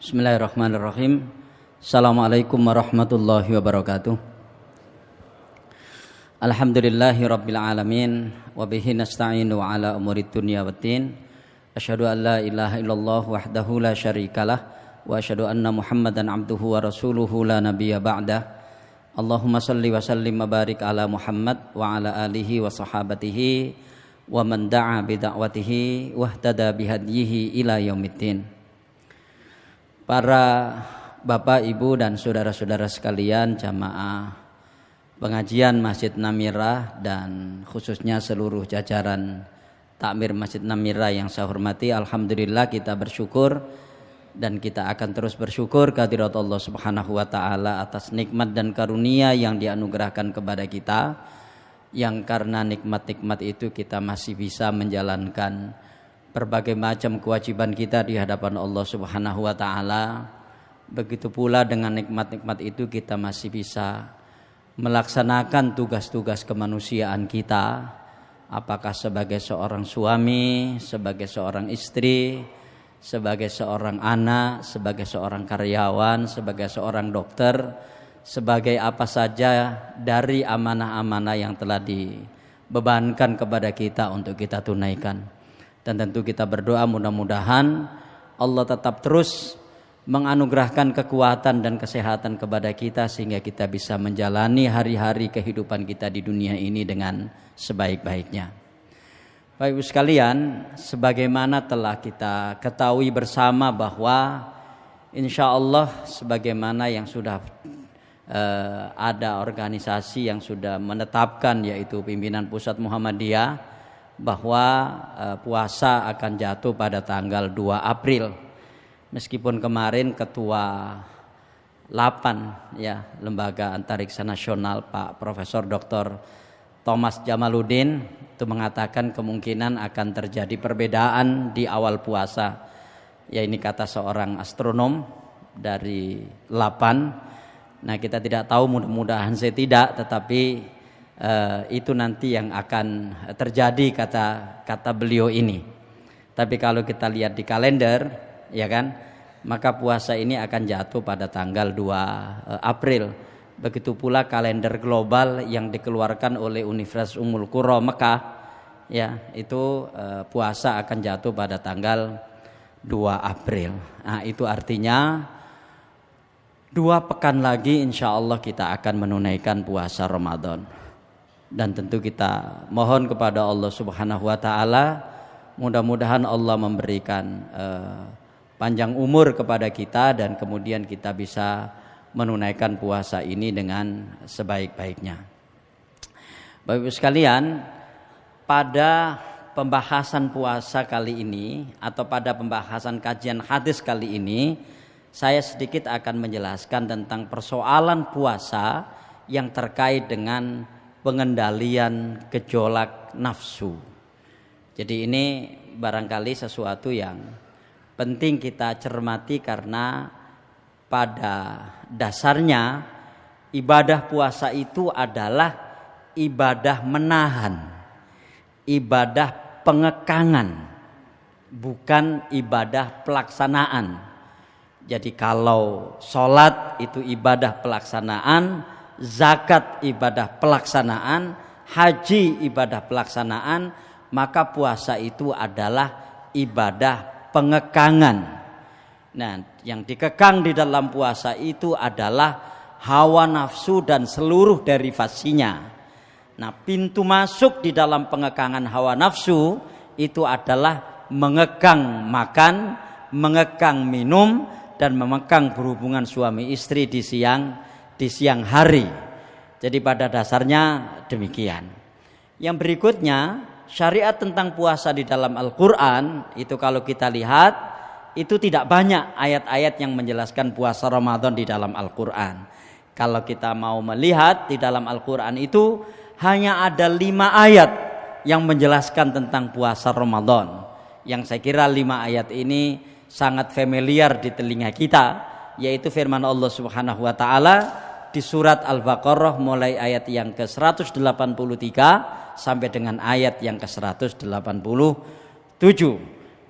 Bismillahirrahmanirrahim. Assalamualaikum warahmatullahi wabarakatuh. Alhamdulillahi rabbil alamin wa bihi nasta'inu ala umurid dunya waddin. Asyhadu an la ilaha illallah wahdahu la syarikalah wa asyhadu anna Muhammadan abduhu wa rasuluhu la nabiyya ba'dah. Allahumma salli wa sallim wa barik ala Muhammad wa ala alihi wa sahabatihi wa man da'a bi da'watihi wa ihtada bihadyihi ila yaumiddin. Para Bapak, Ibu dan saudara-saudara sekalian, jamaah pengajian Masjid Namirah dan khususnya seluruh jajaran takmir Masjid Namirah yang saya hormati, alhamdulillah kita bersyukur dan kita akan terus bersyukur kehadirat Allah Subhanahu wa taala atas nikmat dan karunia yang dianugerahkan kepada kita, yang karena nikmat-nikmat itu kita masih bisa menjalankan berbagai macam kewajiban kita di hadapan Allah Subhanahu wa taala. Begitu pula dengan nikmat-nikmat itu kita masih bisa melaksanakan tugas-tugas kemanusiaan kita, apakah sebagai seorang suami, sebagai seorang istri, sebagai seorang anak, sebagai seorang karyawan, sebagai seorang dokter, sebagai apa saja dari amanah-amanah yang telah dibebankan kepada kita untuk kita tunaikan. Dan tentu kita berdoa mudah-mudahan Allah tetap terus menganugerahkan kekuatan dan kesehatan kepada kita sehingga kita bisa menjalani hari-hari kehidupan kita di dunia ini dengan sebaik-baiknya. Bapak Ibu sekalian, sebagaimana telah kita ketahui bersama bahwa insya Allah sebagaimana yang sudah ada organisasi yang sudah menetapkan, yaitu pimpinan pusat Muhammadiyah, bahwa puasa akan jatuh pada tanggal 2 April. Meskipun kemarin ketua 8 Lembaga Antariksa Nasional Pak Profesor Dr. Thomas Jamaluddin itu mengatakan kemungkinan akan terjadi perbedaan di awal puasa. Ya, ini kata seorang astronom dari 8. Nah, kita tidak tahu, mudah-mudahan saya tidak, tetapi itu nanti yang akan terjadi kata beliau ini. Tapi kalau kita lihat di kalender, ya kan, maka puasa ini akan jatuh pada tanggal 2 April. Begitu pula kalender global yang dikeluarkan oleh Universitas Ummul Qura Mekah, ya, itu puasa akan jatuh pada tanggal 2 April. Nah, itu artinya 2 pekan lagi insya Allah kita akan menunaikan puasa Ramadan. Dan tentu kita mohon kepada Allah Subhanahu wa taala, mudah-mudahan Allah memberikan panjang umur kepada kita dan kemudian kita bisa menunaikan puasa ini dengan sebaik-baiknya. Bapak Ibu sekalian, pada pembahasan puasa kali ini atau pada pembahasan kajian hadis kali ini, saya sedikit akan menjelaskan tentang persoalan puasa yang terkait dengan pengendalian gejolak nafsu. Jadi ini barangkali sesuatu yang penting kita cermati, karena pada dasarnya ibadah puasa itu adalah ibadah menahan, ibadah pengekangan, bukan ibadah pelaksanaan. Jadi kalau sholat itu ibadah pelaksanaan, zakat ibadah pelaksanaan, haji ibadah pelaksanaan, maka puasa itu adalah ibadah pengekangan. Nah, yang dikekang di dalam puasa itu adalah hawa nafsu dan seluruh derivasinya. Nah, pintu masuk di dalam pengekangan hawa nafsu itu adalah mengekang makan, mengekang minum, dan mengekang berhubungan suami istri di siang hari. Jadi pada dasarnya demikian. Yang berikutnya, syariat tentang puasa di dalam Al-Quran itu kalau kita lihat itu tidak banyak ayat-ayat yang menjelaskan puasa Ramadan di dalam Al-Quran. Kalau kita mau melihat di dalam Al-Quran itu hanya ada 5 ayat yang menjelaskan tentang puasa Ramadan. Yang saya kira 5 ayat ini sangat familiar di telinga kita, yaitu firman Allah Subhanahu wa taala di surat Al-Baqarah mulai ayat yang ke-183 sampai dengan ayat yang ke-187.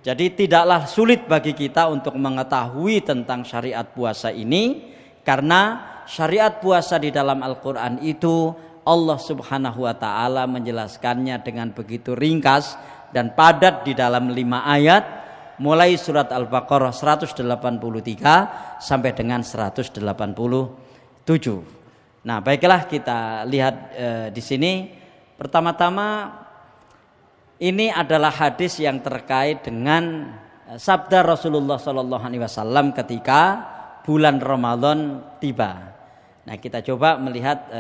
Jadi tidaklah sulit bagi kita untuk mengetahui tentang syariat puasa ini, karena syariat puasa di dalam Al-Quran itu Allah Subhanahu wa ta'ala menjelaskannya dengan begitu ringkas dan padat di dalam 5 ayat, mulai surat Al-Baqarah 183 sampai dengan 187. Nah, baiklah kita lihat di sini. Pertama-tama ini adalah hadis yang terkait dengan sabda Rasulullah SAW ketika bulan Ramadan tiba. Nah, kita coba melihat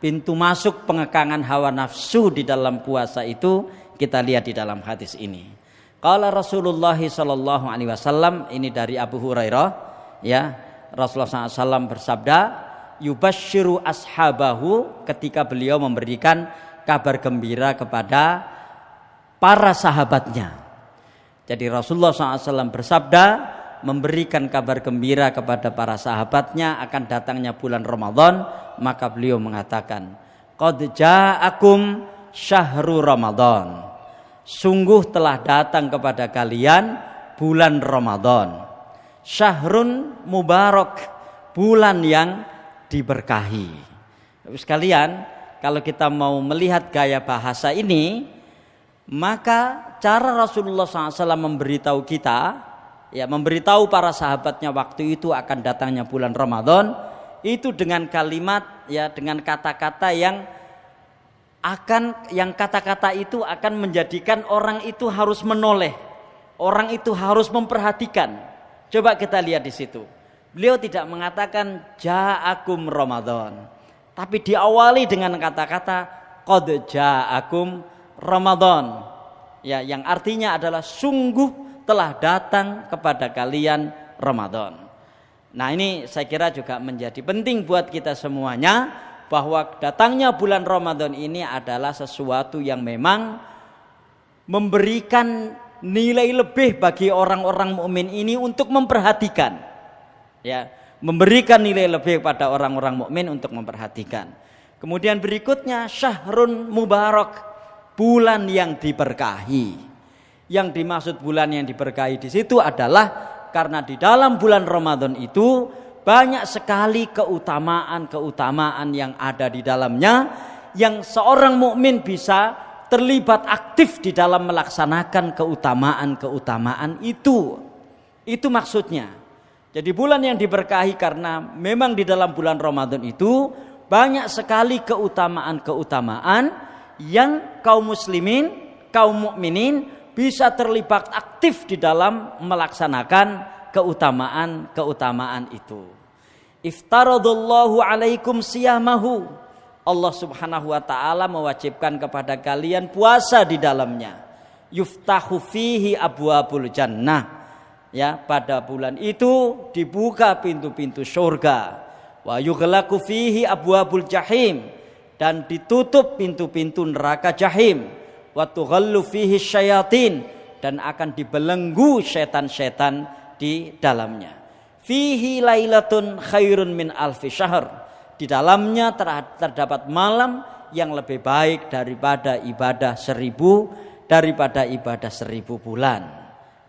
pintu masuk pengekangan hawa nafsu di dalam puasa itu kita lihat di dalam hadis ini. Qala Rasulullah SAW, ini dari Abu Hurairah, ya, Rasulullah SAW bersabda, yubashiru ashabahu, ketika beliau memberikan kabar gembira kepada para sahabatnya. Jadi Rasulullah SAW bersabda, memberikan kabar gembira kepada para sahabatnya akan datangnya bulan Ramadan, maka beliau mengatakan, qad ja'akum syahru Ramadan, sungguh telah datang kepada kalian bulan Ramadan, syahrun mubarak, bulan yang diberkahi. Sekalian, kalau kita mau melihat gaya bahasa ini, maka cara Rasulullah SAW memberitahu kita, ya, memberitahu para sahabatnya waktu itu akan datangnya bulan Ramadan, itu dengan kalimat, ya, dengan kata-kata yang kata-kata itu akan menjadikan orang itu harus menoleh, orang itu harus memperhatikan. Coba kita lihat di situ. Beliau tidak mengatakan ja'akum Ramadan, tapi diawali dengan kata-kata qad ja'akum Ramadan, ya, yang artinya adalah sungguh telah datang kepada kalian Ramadan. Nah, ini saya kira juga menjadi penting buat kita semuanya, bahwa datangnya bulan Ramadan ini adalah sesuatu yang memang memberikan nilai lebih bagi orang-orang mukmin ini untuk memperhatikan, ya, memberikan nilai lebih pada orang-orang mukmin untuk memperhatikan. Kemudian berikutnya syahrun mubarak, bulan yang diberkahi. Yang dimaksud bulan yang diberkahi di situ adalah karena di dalam bulan Ramadan itu banyak sekali keutamaan-keutamaan yang ada di dalamnya, yang seorang mukmin bisa terlibat aktif di dalam melaksanakan keutamaan-keutamaan itu. Itu maksudnya. Jadi bulan yang diberkahi karena memang di dalam bulan Ramadan itu banyak sekali keutamaan-keutamaan yang kaum muslimin, kaum mukminin bisa terlibat aktif di dalam melaksanakan keutamaan-keutamaan itu. Iftaradallahu alaikum siyamahu, Allah Subhanahu wa ta'ala mewajibkan kepada kalian puasa di dalamnya. Yuftahu fihi abwabul jannah, ya, pada bulan itu dibuka pintu-pintu surga. Wa yughlaqu fihi abwabul jahim, dan ditutup pintu-pintu neraka jahim. Wa tughallu fihi syayatin, dan akan dibelenggu setan-setan di dalamnya. Fihi lailatun khairun min alfi syahr, di dalamnya terdapat malam yang lebih baik daripada ibadah 1000 bulan.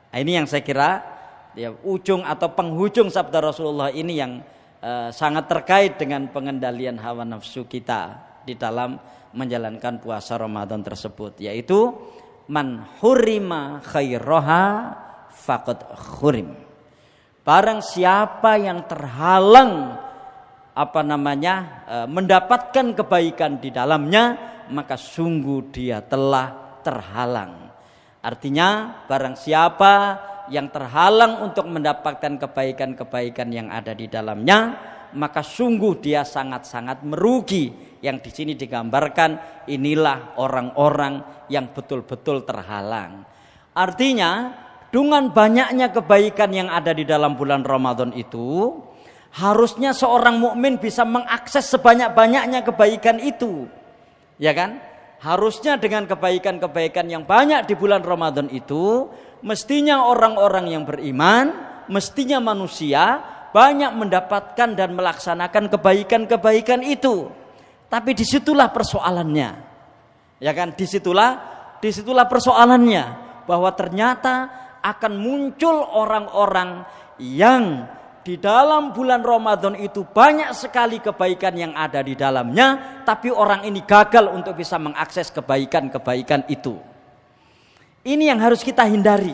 Nah, ini yang saya kira, ya, ujung atau penghujung sabda Rasulullah ini yang sangat terkait dengan pengendalian hawa nafsu kita di dalam menjalankan puasa Ramadan tersebut, yaitu man hurima khairaha faqad khurim. Barang siapa yang terhalang mendapatkan kebaikan di dalamnya, maka sungguh dia telah terhalang. Artinya barang siapa yang terhalang untuk mendapatkan kebaikan-kebaikan yang ada di dalamnya, maka sungguh dia sangat-sangat merugi. Yang di sini digambarkan, inilah orang-orang yang betul-betul terhalang. Artinya dengan banyaknya kebaikan yang ada di dalam bulan Ramadan itu, harusnya seorang mukmin bisa mengakses sebanyak-banyaknya kebaikan itu, ya kan? Harusnya dengan kebaikan-kebaikan yang banyak di bulan Ramadan itu, mestinya orang-orang yang beriman, mestinya manusia banyak mendapatkan dan melaksanakan kebaikan-kebaikan itu. Tapi disitulah persoalannya, ya kan? Disitulah persoalannya. bahwa ternyata akan muncul orang-orang yang di dalam bulan Ramadan itu banyak sekali kebaikan yang ada di dalamnya, tapi orang ini gagal untuk bisa mengakses kebaikan-kebaikan itu. Ini yang harus kita hindari,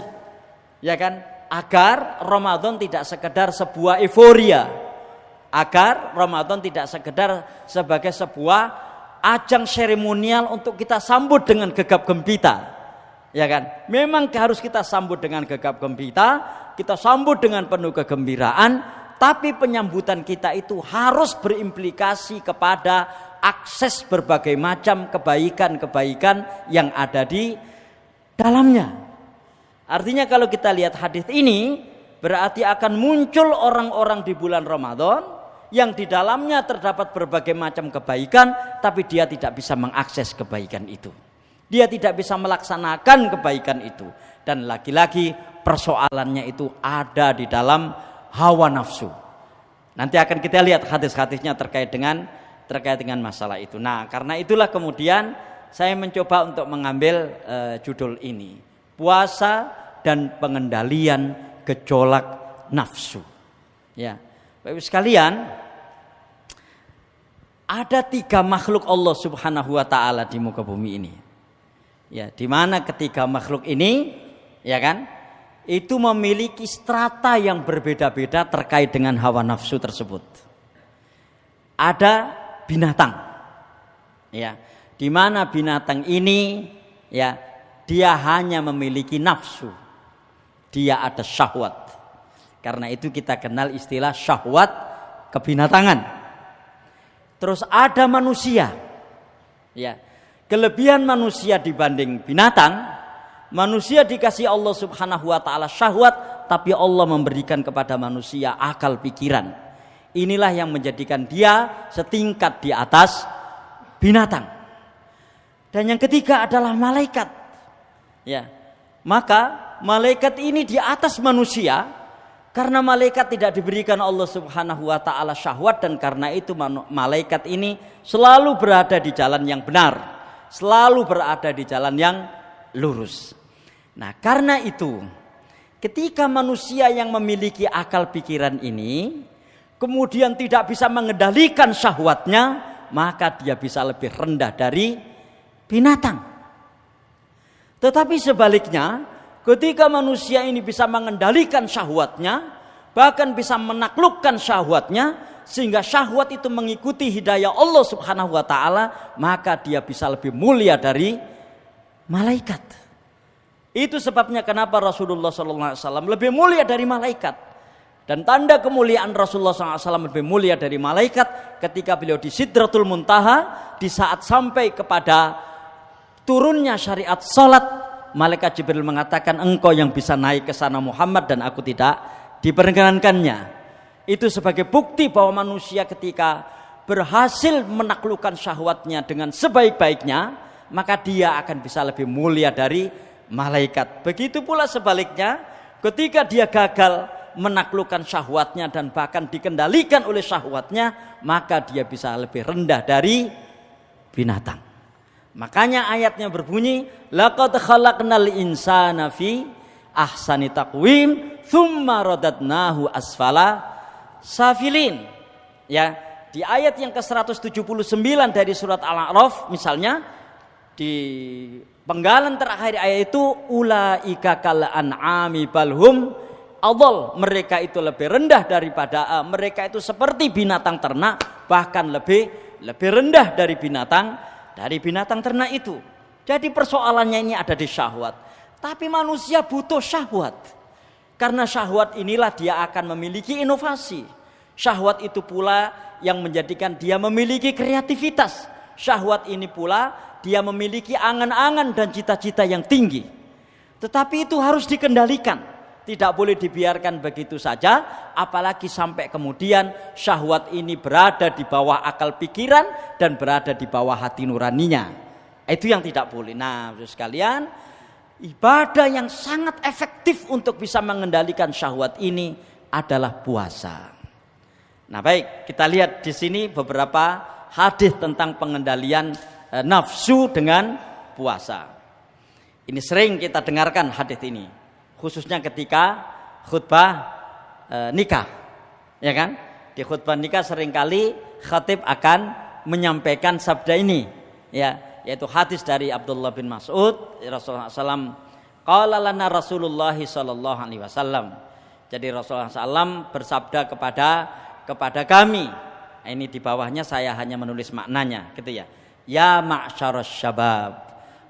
ya kan? Agar Ramadan tidak sekedar sebuah euforia, agar Ramadan tidak sekedar sebagai sebuah ajang seremonial untuk kita sambut dengan gegap gempita, ya kan? Memang harus kita sambut dengan gegap gempita, kita sambut dengan penuh kegembiraan, tapi penyambutan kita itu harus berimplikasi kepada akses berbagai macam kebaikan-kebaikan yang ada di dalamnya. Artinya kalau kita lihat hadis ini, berarti akan muncul orang-orang di bulan Ramadan yang di dalamnya terdapat berbagai macam kebaikan, tapi dia tidak bisa mengakses kebaikan itu. Dia tidak bisa melaksanakan kebaikan itu. Dan lagi-lagi persoalannya itu ada di dalam hawa nafsu. Nanti akan kita lihat hadis-hadisnya terkait dengan masalah itu. Nah, karena itulah kemudian saya mencoba untuk mengambil judul ini, puasa dan pengendalian gejolak nafsu. Ya, Bapak sekalian, ada 3 makhluk Allah Subhanahu wa taala di muka bumi ini. Ya, di mana ketiga makhluk ini, ya kan, itu memiliki strata yang berbeda-beda terkait dengan hawa nafsu tersebut. Ada binatang, ya, di mana binatang ini, ya, dia hanya memiliki nafsu, dia ada syahwat. Karena itu kita kenal istilah syahwat kebinatangan. Terus ada manusia, ya. Kelebihan manusia dibanding binatang, manusia dikasih Allah Subhanahu wa taala syahwat, tapi Allah memberikan kepada manusia akal pikiran. Inilah yang menjadikan dia setingkat di atas binatang. Dan yang ketiga adalah malaikat. Ya. Maka malaikat ini di atas manusia karena malaikat tidak diberikan Allah Subhanahu wa taala syahwat, dan karena itu malaikat ini selalu berada di jalan yang benar, selalu berada di jalan yang lurus. Nah, karena itu ketika manusia yang memiliki akal pikiran ini kemudian tidak bisa mengendalikan syahwatnya, maka dia bisa lebih rendah dari binatang. Tetapi sebaliknya, ketika manusia ini bisa mengendalikan syahwatnya, bahkan bisa menaklukkan syahwatnya, sehingga syahwat itu mengikuti hidayah Allah Subhanahu wa taala, maka dia bisa lebih mulia dari malaikat. Itu sebabnya kenapa Rasulullah SAW lebih mulia dari malaikat. Dan tanda kemuliaan Rasulullah SAW lebih mulia dari malaikat ketika beliau di Sidratul Muntaha, di saat sampai kepada turunnya syariat salat, malaikat Jibril mengatakan, engkau yang bisa naik ke sana Muhammad, dan aku tidak diperkenankannya. Itu sebagai bukti bahwa manusia ketika berhasil menaklukkan syahwatnya dengan sebaik-baiknya, maka dia akan bisa lebih mulia dari malaikat. Begitu pula sebaliknya, ketika dia gagal menaklukkan syahwatnya dan bahkan dikendalikan oleh syahwatnya, maka dia bisa lebih rendah dari binatang. Makanya ayatnya berbunyi, laqad khalaqnal insana fi ahsani taqwim tsumma radadnahu asfala safilin. Ya, di ayat yang ke-179 dari surat Al-A'raf misalnya, di penggalan terakhir ayat itu, ulaika kal an'ami balhum adall, mereka itu lebih rendah daripada mereka itu seperti binatang ternak, bahkan lebih rendah dari binatang ternak itu. Jadi persoalannya ini ada di syahwat. Tapi manusia butuh syahwat. Karena syahwat inilah dia akan memiliki inovasi. Syahwat itu pula yang menjadikan dia memiliki kreativitas. Syahwat ini pula dia memiliki angan-angan dan cita-cita yang tinggi. Tetapi itu harus dikendalikan. Tidak boleh dibiarkan begitu saja, apalagi sampai kemudian syahwat ini berada di bawah akal pikiran dan berada di bawah hati nuraninya. Itu yang tidak boleh. Nah, sekalian, ibadah yang sangat efektif untuk bisa mengendalikan syahwat ini adalah puasa. Nah, baik, kita lihat di sini beberapa hadis tentang pengendalian nafsu dengan puasa. Ini sering kita dengarkan hadis ini, khususnya ketika khutbah nikah, ya kan? Di khutbah nikah seringkali khatib akan menyampaikan sabda ini, ya, yaitu hadis dari Abdullah bin Mas'ud, Rasulullah SAW, qala lana Rasulullah sallallahu alaihi wasallam. Jadi Rasulullah SAW bersabda kepada kami. Ini di bawahnya saya hanya menulis maknanya, gitu ya. Ya ma'syarasy syabab,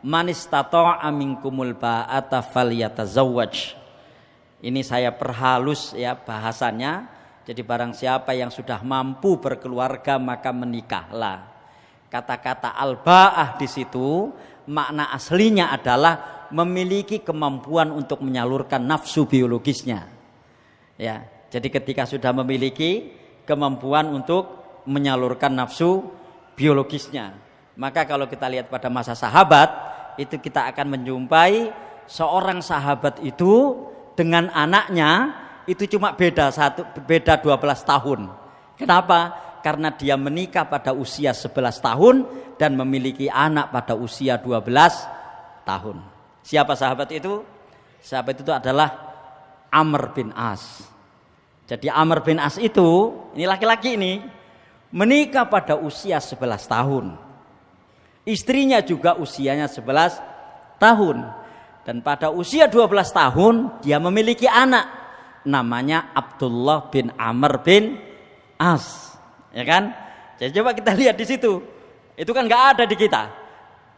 man istata'a minkumul ba'ata falyatazawwaj. Ini saya perhalus ya bahasannya. Jadi barang siapa yang sudah mampu berkeluarga maka menikahlah. Kata-kata al-ba'ah di situ makna aslinya adalah memiliki kemampuan untuk menyalurkan nafsu biologisnya. Ya, jadi ketika sudah memiliki kemampuan untuk menyalurkan nafsu biologisnya, maka kalau kita lihat pada masa sahabat itu kita akan menjumpai seorang sahabat itu dengan anaknya itu cuma beda 12 tahun. Kenapa? Karena dia menikah pada usia 11 tahun dan memiliki anak pada usia 12 tahun. Siapa sahabat itu? Sahabat itu adalah Amr bin As. Jadi Amr bin As itu, ini laki-laki ini, menikah pada usia 11 tahun. Istrinya juga usianya 11 tahun. Dan pada usia 12 tahun dia memiliki anak. Namanya Abdullah bin Amr bin As, ya kan? Jadi coba kita lihat di situ. Itu kan nggak ada di kita.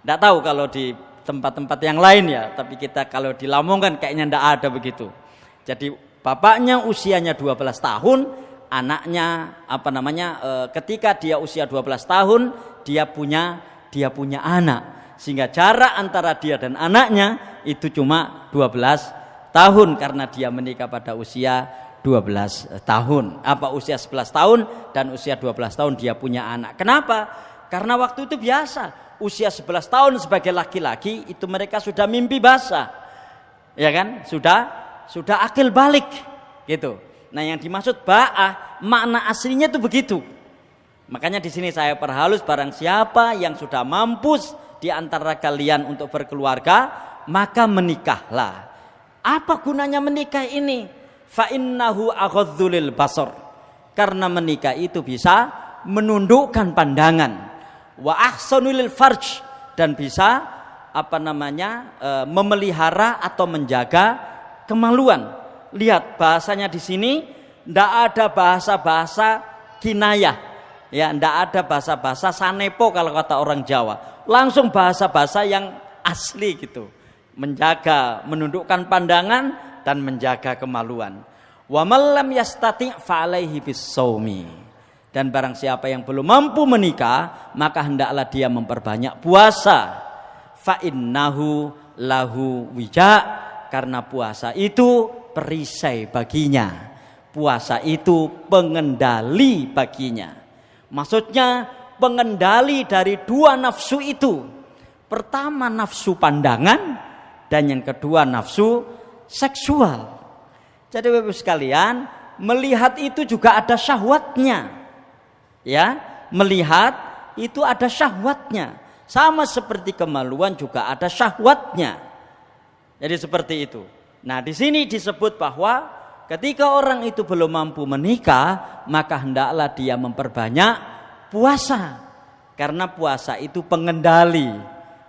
Nggak tahu kalau di tempat-tempat yang lain ya. Tapi kita kalau di Lamongan kayaknya nggak ada begitu. Jadi bapaknya usianya 12 tahun, anaknya ketika dia usia 12 tahun dia punya anak. Sehingga jarak antara dia dan anaknya itu cuma 12 tahun karena dia menikah pada usia 12 tahun. Usia 11 tahun dan usia 12 tahun dia punya anak. Kenapa? Karena waktu itu biasa. Usia 11 tahun sebagai laki-laki itu mereka sudah mimpi basah. Ya kan? Sudah akil balik gitu. Nah, yang dimaksud ba'ah makna aslinya itu begitu. Makanya di sini saya perhalus barang siapa yang sudah mampus di antara kalian untuk berkeluarga, maka menikahlah. Apa gunanya menikah ini? Fa innahu aghadzu lil basar. Karena menikah itu bisa menundukkan pandangan. Wa ahsanu lil farj, dan bisa memelihara atau menjaga kemaluan. Lihat bahasanya di sini ndak ada bahasa-bahasa kinayah. Ya, ndak ada bahasa-bahasa sanepo kalau kata orang Jawa. Langsung bahasa-bahasa yang asli gitu. Menjaga, menundukkan pandangan dan menjaga kemaluan. Wa man lam yastati' fa alaihi bis-shaumi. Dan barang siapa yang belum mampu menikah, maka hendaklah dia memperbanyak puasa. Fa innahu lahu wija, karena puasa itu perisai baginya. Puasa itu pengendali baginya. Maksudnya pengendali dari dua nafsu itu. Pertama nafsu pandangan, dan yang kedua nafsu seksual. Jadi Bapak sekalian, melihat itu juga ada syahwatnya. Ya, melihat itu ada syahwatnya. Sama seperti kemaluan juga ada syahwatnya. Jadi seperti itu. Nah, di sini disebut bahwa ketika orang itu belum mampu menikah, maka hendaklah dia memperbanyak puasa. Karena puasa itu pengendali.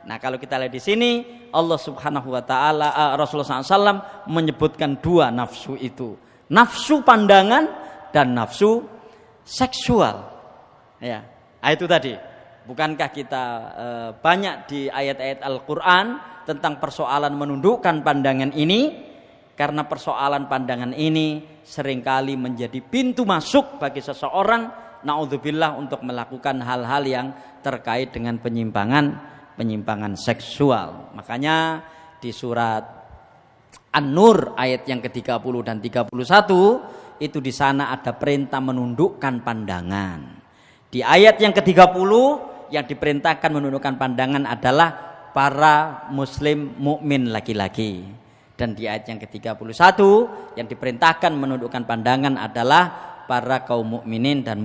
Nah, kalau kita lihat di sini Allah Subhanahu wa taala, Rasulullah SAW menyebutkan dua nafsu itu. Nafsu pandangan dan nafsu seksual. Ya, itu tadi. Bukankah kita banyak di ayat-ayat Al-Qur'an tentang persoalan menundukkan pandangan ini? Karena persoalan pandangan ini seringkali menjadi pintu masuk bagi seseorang, naudzubillah, untuk melakukan hal-hal yang terkait dengan penyimpangan seksual. Makanya di surat An-Nur ayat yang ke-30 dan 31 itu di sana ada perintah menundukkan pandangan. Di ayat yang ke-30 yang diperintahkan menundukkan pandangan adalah para muslim mukmin laki-laki. Dan di ayat yang ke-31 yang diperintahkan menundukkan pandangan adalah para kaum mukminin dan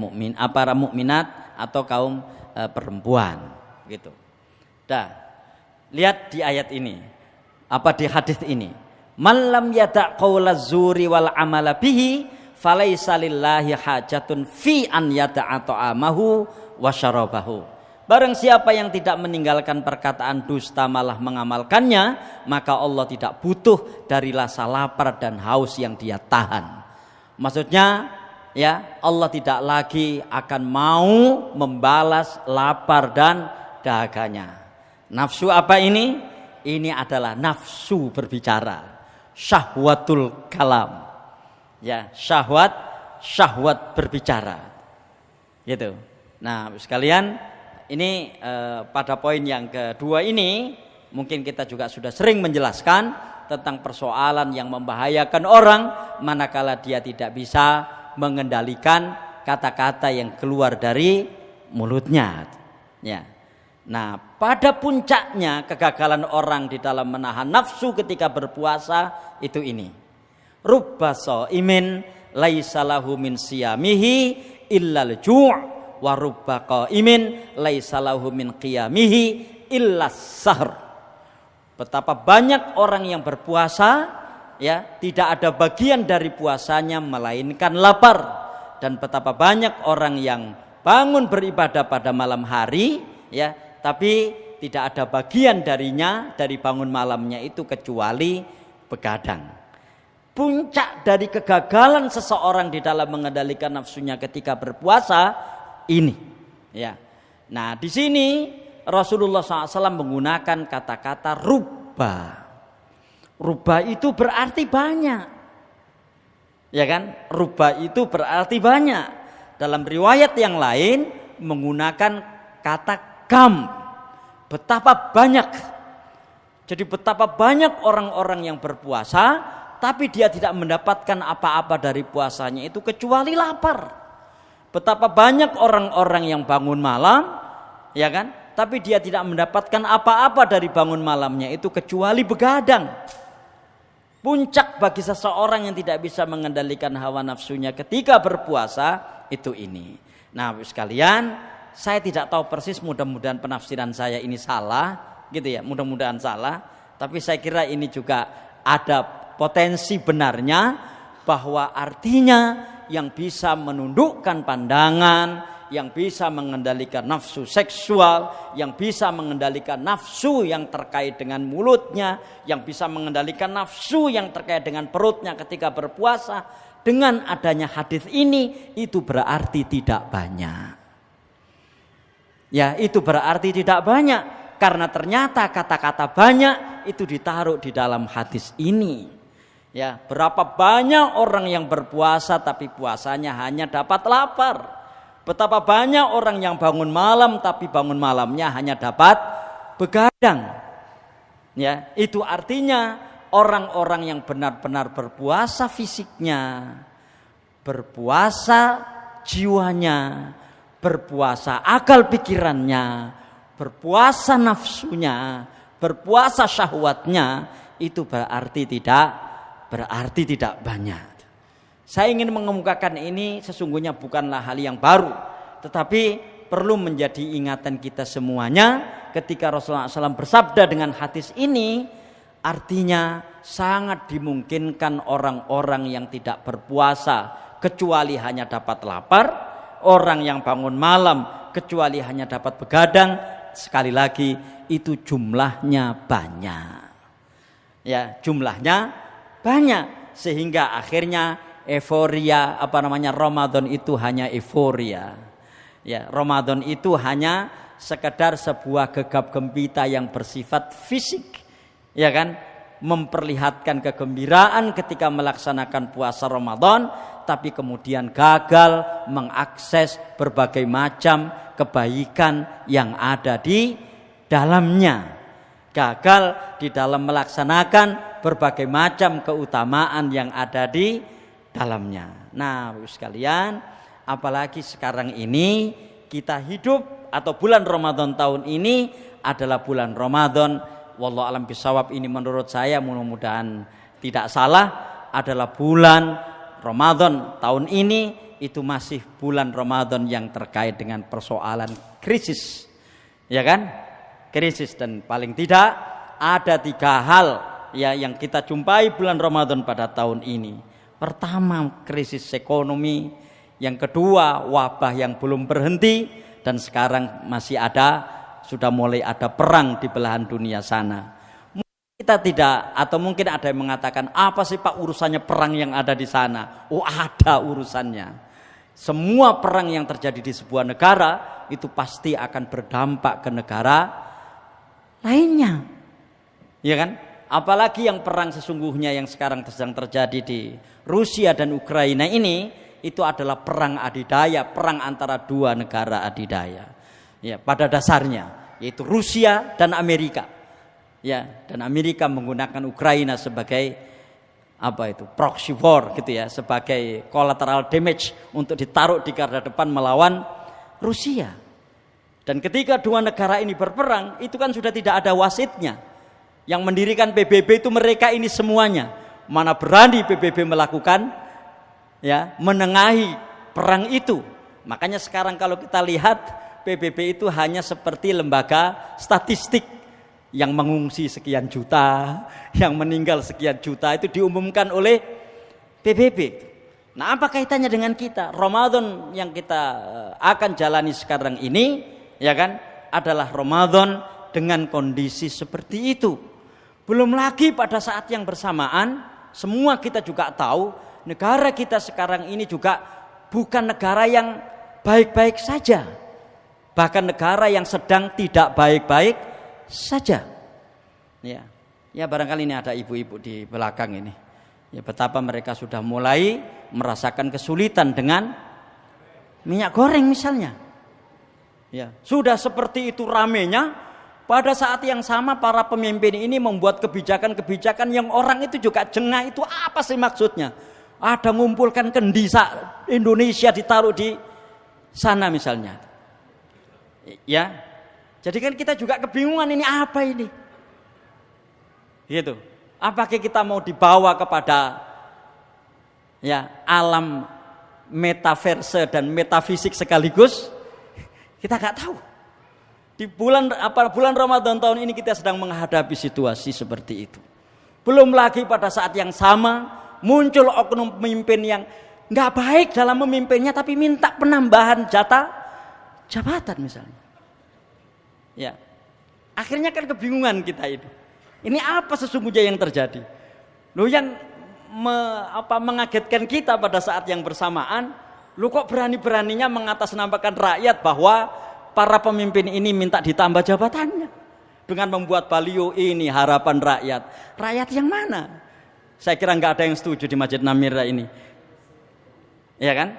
para mukminat atau kaum perempuan gitu. Nah, lihat di ayat ini. Apa di hadis ini? Man lam yada' qaulaz zuri wal amala bihi falaisa lillahi hajatun fi an yada'a ta'amahu wa syarabahu. Barang siapa yang tidak meninggalkan perkataan dusta malah mengamalkannya, maka Allah tidak butuh dari rasa lapar dan haus yang dia tahan. Maksudnya ya, Allah tidak lagi akan mau membalas lapar dan dahaganya. Nafsu apa ini? Ini adalah nafsu berbicara, syahwatul kalam. Ya, syahwat berbicara. Gitu. Nah, sekalian, ini pada poin yang kedua ini mungkin kita juga sudah sering menjelaskan tentang persoalan yang membahayakan orang manakala dia tidak bisa mengendalikan kata-kata yang keluar dari mulutnya. Ya. Nah, pada puncaknya kegagalan orang di dalam menahan nafsu ketika berpuasa itu ini. Rubba shaimin laisa lahu min siyamihi illal ju' wa rubba qaimin laisa lahu min qiyamihi illas sahr. Betapa banyak orang yang berpuasa ya, tidak ada bagian dari puasanya melainkan lapar, dan betapa banyak orang yang bangun beribadah pada malam hari ya, tapi tidak ada bagian darinya dari bangun malamnya itu kecuali begadang. Puncak dari kegagalan seseorang di dalam mengendalikan nafsunya ketika berpuasa ini ya. Nah, di sini Rasulullah SAW menggunakan kata-kata rubba. Rubba itu berarti banyak. Ya kan? Rubba itu berarti banyak. Dalam riwayat yang lain menggunakan kata kam. Betapa banyak. Jadi betapa banyak orang-orang yang berpuasa tapi dia tidak mendapatkan apa-apa dari puasanya itu kecuali lapar. Betapa banyak orang-orang yang bangun malam, ya kan? Tapi dia tidak mendapatkan apa-apa dari bangun malamnya itu kecuali begadang. Puncak bagi seseorang yang tidak bisa mengendalikan hawa nafsunya ketika berpuasa itu ini. Nah, sekalian, saya tidak tahu persis, mudah-mudahan penafsiran saya ini salah, gitu ya, mudah-mudahan salah. Tapi saya kira ini juga ada potensi benarnya, bahwa artinya yang bisa menundukkan pandangan, yang bisa mengendalikan nafsu seksual, yang bisa mengendalikan nafsu yang terkait dengan mulutnya, yang bisa mengendalikan nafsu yang terkait dengan perutnya ketika berpuasa, dengan adanya hadis ini itu berarti tidak banyak. Ya, itu berarti tidak banyak, karena ternyata kata-kata banyak itu ditaruh di dalam hadis ini. Ya, berapa banyak orang yang berpuasa tapi puasanya hanya dapat lapar. Betapa banyak orang yang bangun malam tapi bangun malamnya hanya dapat begadang. Ya, itu artinya orang-orang yang benar-benar berpuasa fisiknya, berpuasa jiwanya, berpuasa akal pikirannya, berpuasa nafsunya, berpuasa syahwatnya, itu berarti tidak banyak. Saya ingin mengemukakan ini sesungguhnya bukanlah hal yang baru, tetapi perlu menjadi ingatan kita semuanya ketika Rasulullah SAW bersabda dengan hadis ini. Artinya sangat dimungkinkan orang-orang yang tidak berpuasa kecuali hanya dapat lapar, orang yang bangun malam kecuali hanya dapat begadang, sekali lagi itu jumlahnya banyak. Ya, jumlahnya banyak, sehingga akhirnya euforia Ramadan itu hanya euforia. Ya, Ramadan itu hanya sekedar sebuah gegap gempita yang bersifat fisik. Ya kan? Memperlihatkan kegembiraan ketika melaksanakan puasa Ramadan, tapi kemudian gagal mengakses berbagai macam kebaikan yang ada di dalamnya. Gagal di dalam melaksanakan berbagai macam keutamaan yang ada di dalamnya. Nah, sekalian, apalagi sekarang ini kita hidup atau bulan Ramadan tahun ini adalah bulan Ramadan, wallahu alam bisawab, ini menurut saya mudah-mudahan tidak salah, adalah bulan Ramadan tahun ini itu masih bulan Ramadan yang terkait dengan persoalan krisis. Ya kan? Krisis, dan paling tidak ada 3 hal ya yang kita jumpai bulan Ramadan pada tahun ini. Pertama, krisis ekonomi, yang kedua wabah yang belum berhenti, dan sekarang masih ada, sudah mulai ada perang di belahan dunia sana. Kita tidak, atau mungkin ada yang mengatakan, apa sih Pak urusannya perang yang ada di sana? Oh, ada urusannya. Semua perang yang terjadi di sebuah negara itu pasti akan berdampak ke negara lainnya, ya kan? Apalagi yang perang sesungguhnya yang sekarang sedang terjadi di Rusia dan Ukraina ini, itu adalah perang adidaya, perang antara dua negara adidaya. Ya, pada dasarnya yaitu Rusia dan Amerika. Ya, dan Amerika menggunakan Ukraina sebagai proxy war gitu ya, sebagai collateral damage untuk ditaruh di garda depan melawan Rusia. Dan ketika dua negara ini berperang, itu kan sudah tidak ada wasitnya. Yang mendirikan PBB itu mereka ini semuanya. Mana berani PBB melakukan menengahi perang itu. Makanya sekarang kalau kita lihat PBB itu hanya seperti lembaga statistik, yang mengungsi sekian juta, yang meninggal sekian juta itu diumumkan oleh PBB. Nah, apa kaitannya dengan kita? Ramadan yang kita akan jalani sekarang ini, ya kan, adalah Ramadan dengan kondisi seperti itu. Belum lagi pada saat yang bersamaan, semua kita juga tahu negara kita sekarang ini juga bukan negara yang baik-baik saja. Bahkan negara yang sedang tidak baik-baik saja. Ya barangkali ini ada ibu-ibu di belakang ini. Ya, betapa mereka sudah mulai merasakan kesulitan dengan minyak goreng misalnya. Ya, sudah seperti itu ramenya. Pada saat yang sama para pemimpin ini membuat kebijakan-kebijakan yang orang itu juga jengah, itu apa sih maksudnya? Ada ngumpulkan kendi Indonesia ditaruh di sana misalnya. Ya. Jadi kan kita juga kebingungan, ini apa ini? Gitu. Apakah kita mau dibawa kepada alam metaverse dan metafisik sekaligus? Kita nggak tahu. Di bulan Ramadan tahun ini kita sedang menghadapi situasi seperti itu. Belum lagi pada saat yang sama muncul oknum pemimpin yang nggak baik dalam memimpinnya, tapi minta penambahan jabatan misalnya. Ya, akhirnya kan kebingungan kita itu. Ini apa sesungguhnya yang terjadi? Loh, yang mengagetkan kita pada saat yang bersamaan, lu kok berani-beraninya mengatasnamakan rakyat bahwa para pemimpin ini minta ditambah jabatannya dengan membuat baliho ini harapan rakyat. Rakyat yang mana? Saya kira nggak ada yang setuju di Masjid Namira ini, ya kan?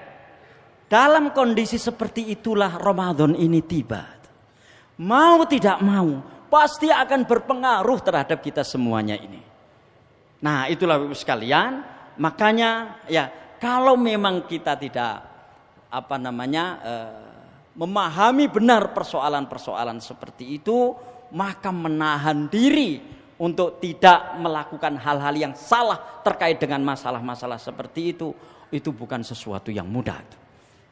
Dalam kondisi seperti itulah Ramadan ini tiba. Mau tidak mau, pasti akan berpengaruh terhadap kita semuanya ini. Nah, itulah Bapak sekalian. Makanya kalau memang kita tidak memahami benar persoalan-persoalan seperti itu, maka menahan diri untuk tidak melakukan hal-hal yang salah terkait dengan masalah-masalah seperti itu bukan sesuatu yang mudah.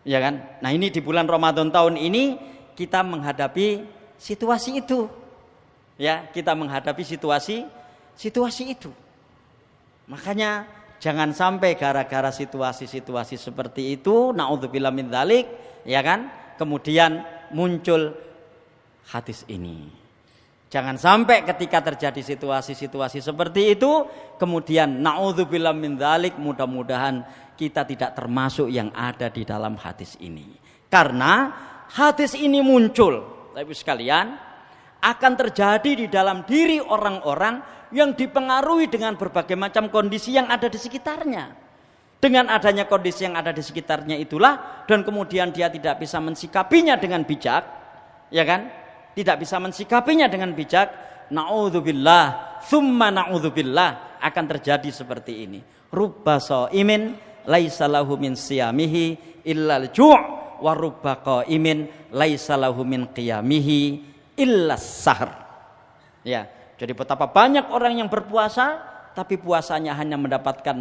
Ya kan? Nah, ini di bulan Ramadan tahun ini kita menghadapi situasi itu. Ya, kita menghadapi situasi itu. Makanya jangan sampai gara-gara situasi-situasi seperti itu, naudzubillah min dzalik, ya kan? Kemudian muncul hadis ini. Jangan sampai ketika terjadi situasi-situasi seperti itu, kemudian naudzubillah min dzalik, mudah-mudahan kita tidak termasuk yang ada di dalam hadis ini. Karena hadis ini muncul, Bapak sekalian, akan terjadi di dalam diri orang-orang yang dipengaruhi dengan berbagai macam kondisi yang ada di sekitarnya. Dengan adanya kondisi yang ada di sekitarnya itulah, dan kemudian dia tidak bisa mensikapinya dengan bijak, ya kan? Tidak bisa mensikapinya dengan bijak, naudzubillah, tsumma naudzubillah, akan terjadi seperti ini. Rubba shaimin laisa lahu min siyamihi illal ju' wa rubba qaimin laisa lahu min qiyamihi illas sahr. Ya, jadi betapa banyak orang yang berpuasa tapi puasanya hanya mendapatkan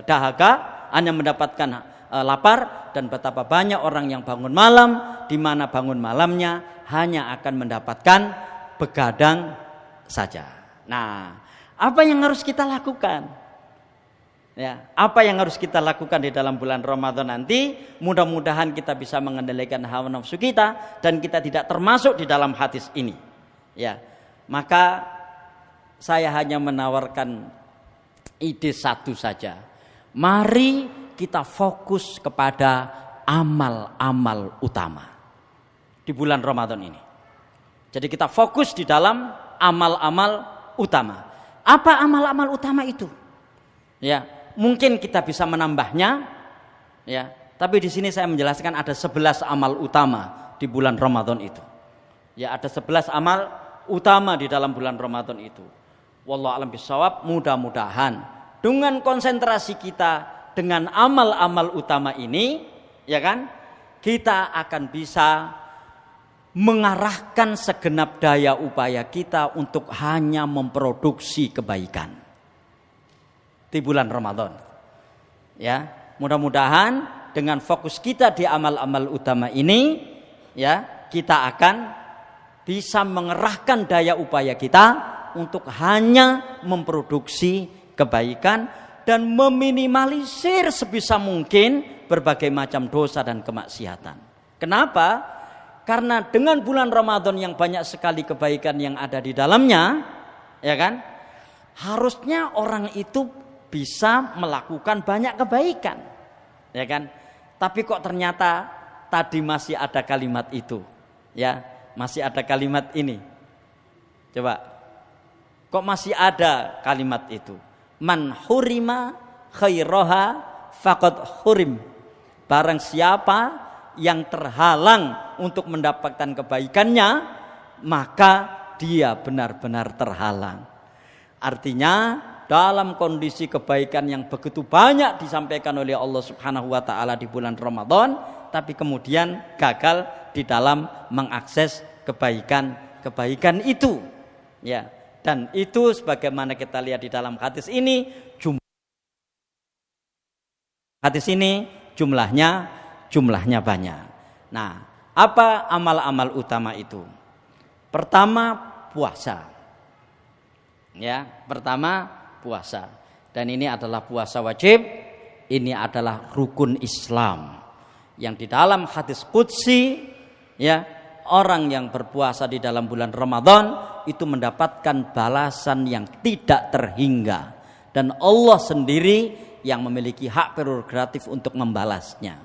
dahaga, hanya mendapatkan lapar, dan betapa banyak orang yang bangun malam di mana bangun malamnya hanya akan mendapatkan begadang saja. Nah, Apa yang harus kita lakukan? Ya, apa yang harus kita lakukan di dalam bulan Ramadan nanti? Mudah-mudahan kita bisa mengendalikan hawa nafsu kita dan kita tidak termasuk di dalam hadis ini. Ya, maka saya hanya menawarkan ide satu saja. Mari kita fokus kepada amal-amal utama di bulan Ramadan ini. Jadi kita fokus di dalam amal-amal utama. Apa amal-amal utama itu? Ya, mungkin kita bisa menambahnya, ya. Tapi di sini saya menjelaskan ada 11 amal utama di bulan Ramadan itu. Ya, ada 11 amal utama di dalam bulan Ramadan itu. Wallahu a'lam bishawab. Mudah-mudahan dengan konsentrasi kita dengan amal-amal utama ini, ya kan, kita akan bisa mengarahkan segenap daya upaya kita untuk hanya memproduksi kebaikan di bulan Ramadan. Ya, mudah-mudahan dengan fokus kita di amal-amal utama ini, ya, kita akan bisa mengerahkan daya upaya kita untuk hanya memproduksi kebaikan dan meminimalisir sebisa mungkin berbagai macam dosa dan kemaksiatan. Kenapa? Karena dengan bulan Ramadan yang banyak sekali kebaikan yang ada di dalamnya, ya kan? Harusnya orang itu bisa melakukan banyak kebaikan, ya kan? Tapi kok ternyata tadi masih ada kalimat itu, ya, masih ada kalimat ini. Coba, kok masih ada kalimat itu? Man hurima khairaha faqad hurim. Barang siapa yang terhalang untuk mendapatkan kebaikannya, maka dia benar-benar terhalang. Artinya dalam kondisi kebaikan yang begitu banyak disampaikan oleh Allah Subhanahu wa taala di bulan Ramadan, tapi kemudian gagal di dalam mengakses kebaikan itu. Ya, dan itu sebagaimana kita lihat di dalam hadis ini, jumlahnya banyak. Nah, apa amal-amal utama itu? Pertama, puasa. Ya, pertama puasa. Dan ini adalah puasa wajib. Ini adalah rukun Islam. Yang di dalam hadis qudsi, ya, orang yang berpuasa di dalam bulan Ramadan itu mendapatkan balasan yang tidak terhingga. Dan Allah sendiri yang memiliki hak prerogatif untuk membalasnya.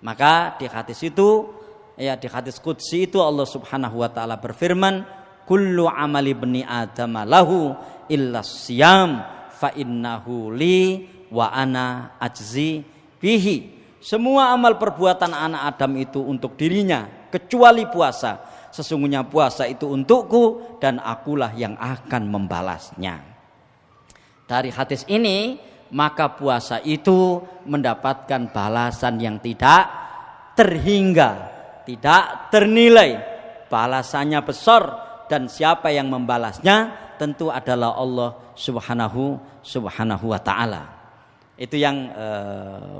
Maka di hadis itu, ya, di hadis qudsi itu Allah Subhanahu wa taala berfirman, kullu amali bani adam lahu illa siyam fa innahu li wa ana ajzi bihi. Semua amal perbuatan anak Adam itu untuk dirinya kecuali puasa. Sesungguhnya puasa itu untukku dan akulah yang akan membalasnya. Dari hadis ini, maka puasa itu mendapatkan balasan yang tidak terhingga, tidak ternilai. Balasannya besar dan siapa yang membalasnya tentu adalah Allah Subhanahu wa taala. Itu yang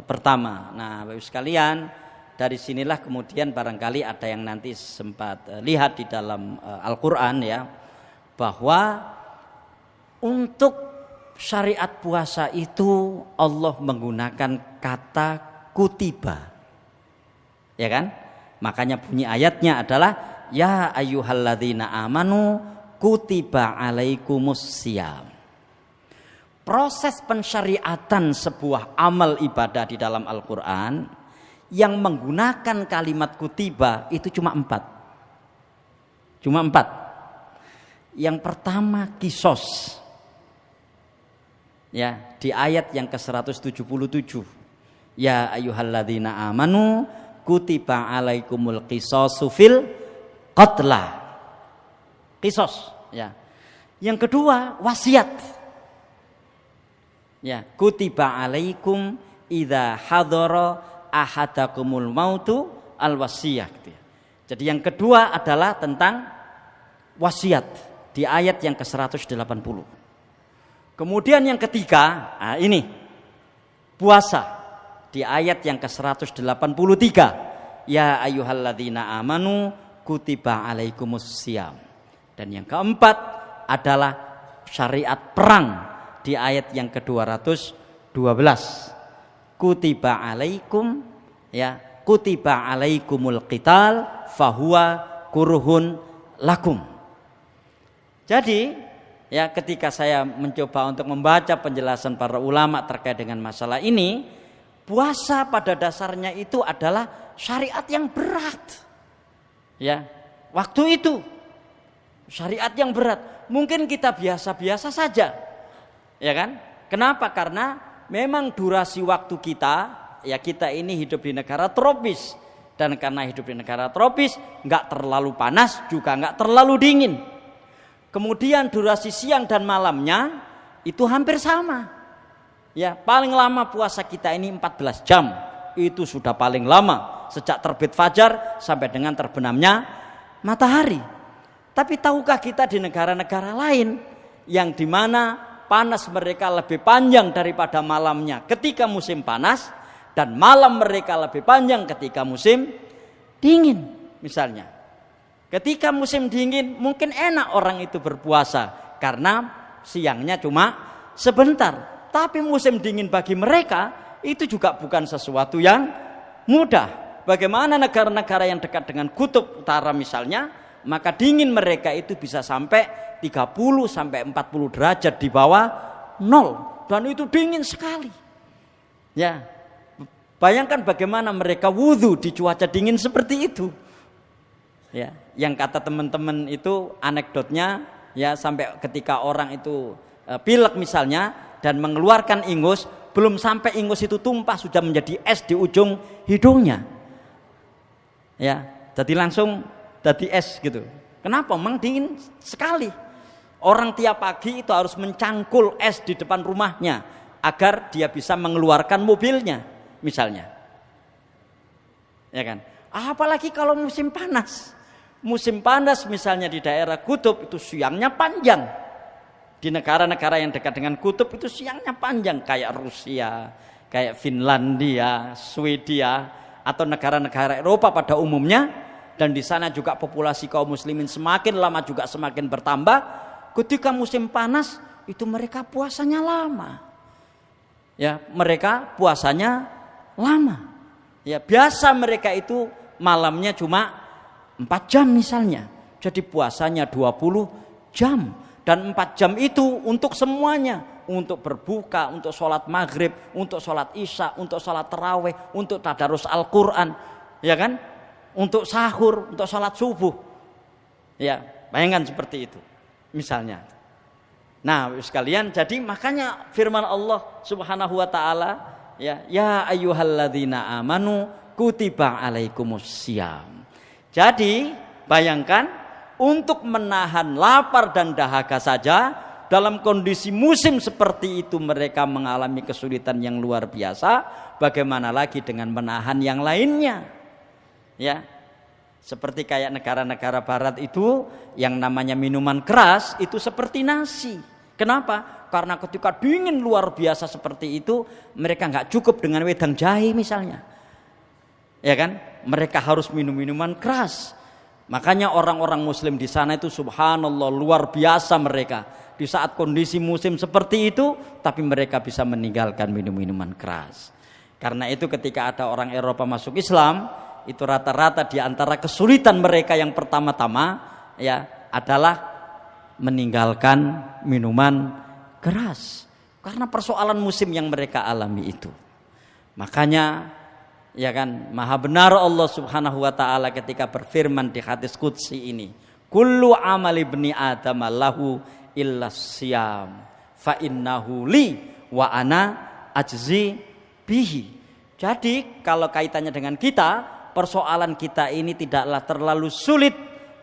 pertama. Nah, Bapak Ibu sekalian, dari sinilah kemudian barangkali ada yang nanti sempat lihat di dalam Al-Qur'an, ya, bahwa untuk syariat puasa itu Allah menggunakan kata kutiba, ya kan? Makanya bunyi ayatnya adalah ya ayyuhalladzina amanu kutiba alaikumus syiyam. Proses pensyariatan sebuah amal ibadah di dalam Al-Quran yang menggunakan kalimat kutiba itu cuma 4. Cuma 4. Yang pertama kisos. Ya, di ayat yang ke-177. Ya ayyuhalladzina amanu kutiba alaikumul qisasu fil qatla. Kisos, ya. Yang kedua wasiat. Ya, kutiba alaikum idza hadara ahadakumul mautu al wasiyah. Jadi yang kedua adalah tentang wasiat di ayat yang ke-180. Kemudian yang ketiga, nah ini puasa di ayat yang ke-183. Ya ayyuhalladzina amanu kutiba alaikumus syiyam. Dan yang keempat adalah syariat perang di ayat yang ke-212. Kutiba alaikum, ya, kutiba alaikumul qital fahuwa kurhun lakum. Jadi ya, ketika saya mencoba untuk membaca penjelasan para ulama terkait dengan masalah ini, puasa pada dasarnya itu adalah syariat yang berat. Ya, waktu itu syariat yang berat. Mungkin kita biasa-biasa saja. Ya kan? Kenapa? Karena memang durasi waktu kita, ya kita ini hidup di negara tropis. Dan karena hidup di negara tropis, enggak terlalu panas, juga enggak terlalu dingin. Kemudian durasi siang dan malamnya itu hampir sama. Ya, paling lama puasa kita ini 14 jam. Itu sudah paling lama, sejak terbit fajar sampai dengan terbenamnya matahari. Tapi tahukah kita di negara-negara lain yang dimana panas mereka lebih panjang daripada malamnya ketika musim panas, dan malam mereka lebih panjang ketika musim dingin misalnya. Ketika musim dingin mungkin enak orang itu berpuasa karena siangnya cuma sebentar. Tapi musim dingin bagi mereka itu juga bukan sesuatu yang mudah. Bagaimana negara-negara yang dekat dengan kutub utara misalnya, maka dingin mereka itu bisa sampai 30 sampai 40 derajat di bawah nol, dan itu dingin sekali. Ya, bayangkan bagaimana mereka wudhu di cuaca dingin seperti itu. Ya, yang kata teman-teman itu anekdotnya, ya, sampai ketika orang itu pilek misalnya dan mengeluarkan ingus, belum sampai ingus itu tumpah sudah menjadi es di ujung hidungnya. Ya, jadi langsung jadi es gitu. Kenapa? Memang dingin sekali. Orang tiap pagi itu harus mencangkul es di depan rumahnya agar dia bisa mengeluarkan mobilnya misalnya. Ya kan? Apalagi kalau musim panas. Musim panas misalnya di daerah kutub itu siangnya panjang. Di negara-negara yang dekat dengan kutub itu siangnya panjang, kayak Rusia, kayak Finlandia, Swedia, atau negara-negara Eropa pada umumnya. Dan di sana juga populasi kaum muslimin semakin lama juga semakin bertambah. Ketika musim panas itu mereka puasanya lama. Ya, mereka puasanya lama. Ya, biasa mereka itu malamnya cuma 4 jam misalnya. Jadi puasanya 20 jam. Dan 4 jam itu untuk semuanya. Untuk berbuka, untuk sholat maghrib, untuk sholat isya, untuk sholat tarawih, untuk tadarus Al-Quran. Ya kan? Untuk sahur, untuk sholat subuh. Ya, bayangkan seperti itu misalnya. Nah sekalian, jadi makanya firman Allah subhanahu wa ta'ala, ya ayyuhalladzina amanu kutiba alaikumussyam. Jadi bayangkan, untuk menahan lapar dan dahaga saja dalam kondisi musim seperti itu mereka mengalami kesulitan yang luar biasa, bagaimana lagi dengan menahan yang lainnya. Ya, seperti kayak negara-negara barat itu yang namanya minuman keras itu seperti nasi. Kenapa? Karena ketika dingin luar biasa seperti itu, mereka nggak cukup dengan wedang jahe misalnya. Ya kan? Mereka harus minum minuman keras. Makanya orang-orang muslim di sana itu subhanallah luar biasa mereka. Di saat kondisi musim seperti itu, tapi mereka bisa meninggalkan minum-minuman keras. Karena itu ketika ada orang Eropa masuk Islam, itu rata-rata di antara kesulitan mereka yang pertama-tama ya adalah meninggalkan minuman keras karena persoalan musim yang mereka alami itu. Makanya ya kan, maha benar Allah subhanahu wa ta'ala ketika berfirman di hadis qudsi ini, kullu amali ibni adam lahu illa siyam fa innahu li wa ana ajzi bihi. Jadi kalau kaitannya dengan kita, persoalan kita ini tidaklah terlalu sulit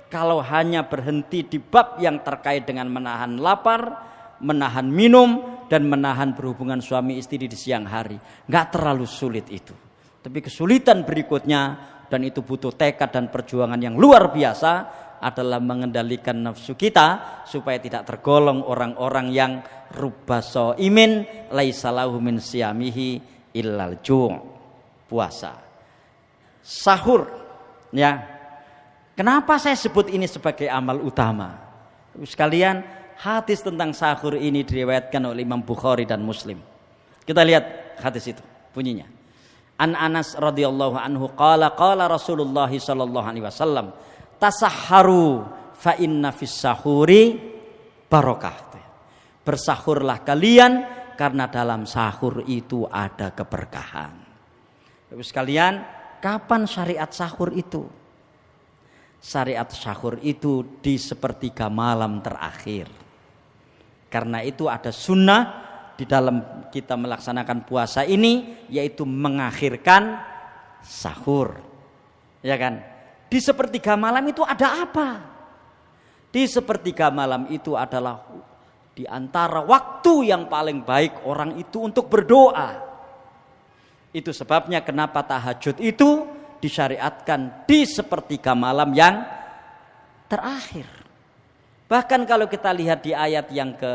kalau hanya berhenti di bab yang terkait dengan menahan lapar, menahan minum, dan menahan berhubungan suami istri di siang hari. Nggak terlalu sulit itu. Tapi kesulitan berikutnya, dan itu butuh tekad dan perjuangan yang luar biasa, adalah mengendalikan nafsu kita supaya tidak tergolong orang-orang yang rubbaso imin laisalahu min siyamihi illal ju', puasa. Sahur, ya. Kenapa saya sebut ini sebagai amal utama? Sekalian, hadis tentang sahur ini diriwayatkan oleh Imam Bukhari dan Muslim. Kita lihat hadis itu bunyinya. An Anas radhiyallahu anhu qala Rasulullah sallallahu alaihi wasallam tasahharu fa inna fis sahuri barokah. Bersahurlah kalian karena dalam sahur itu ada keberkahan. Bapak sekalian, kapan syariat sahur itu? Syariat sahur itu di sepertiga malam terakhir. Karena itu ada sunnah di dalam kita melaksanakan puasa ini, yaitu mengakhirkan sahur. Ya kan? Di sepertiga malam itu ada apa? Di sepertiga malam itu adalah di antara waktu yang paling baik orang itu untuk berdoa. Itu sebabnya kenapa tahajud itu disyariatkan di sepertiga malam yang terakhir. Bahkan kalau kita lihat di ayat yang ke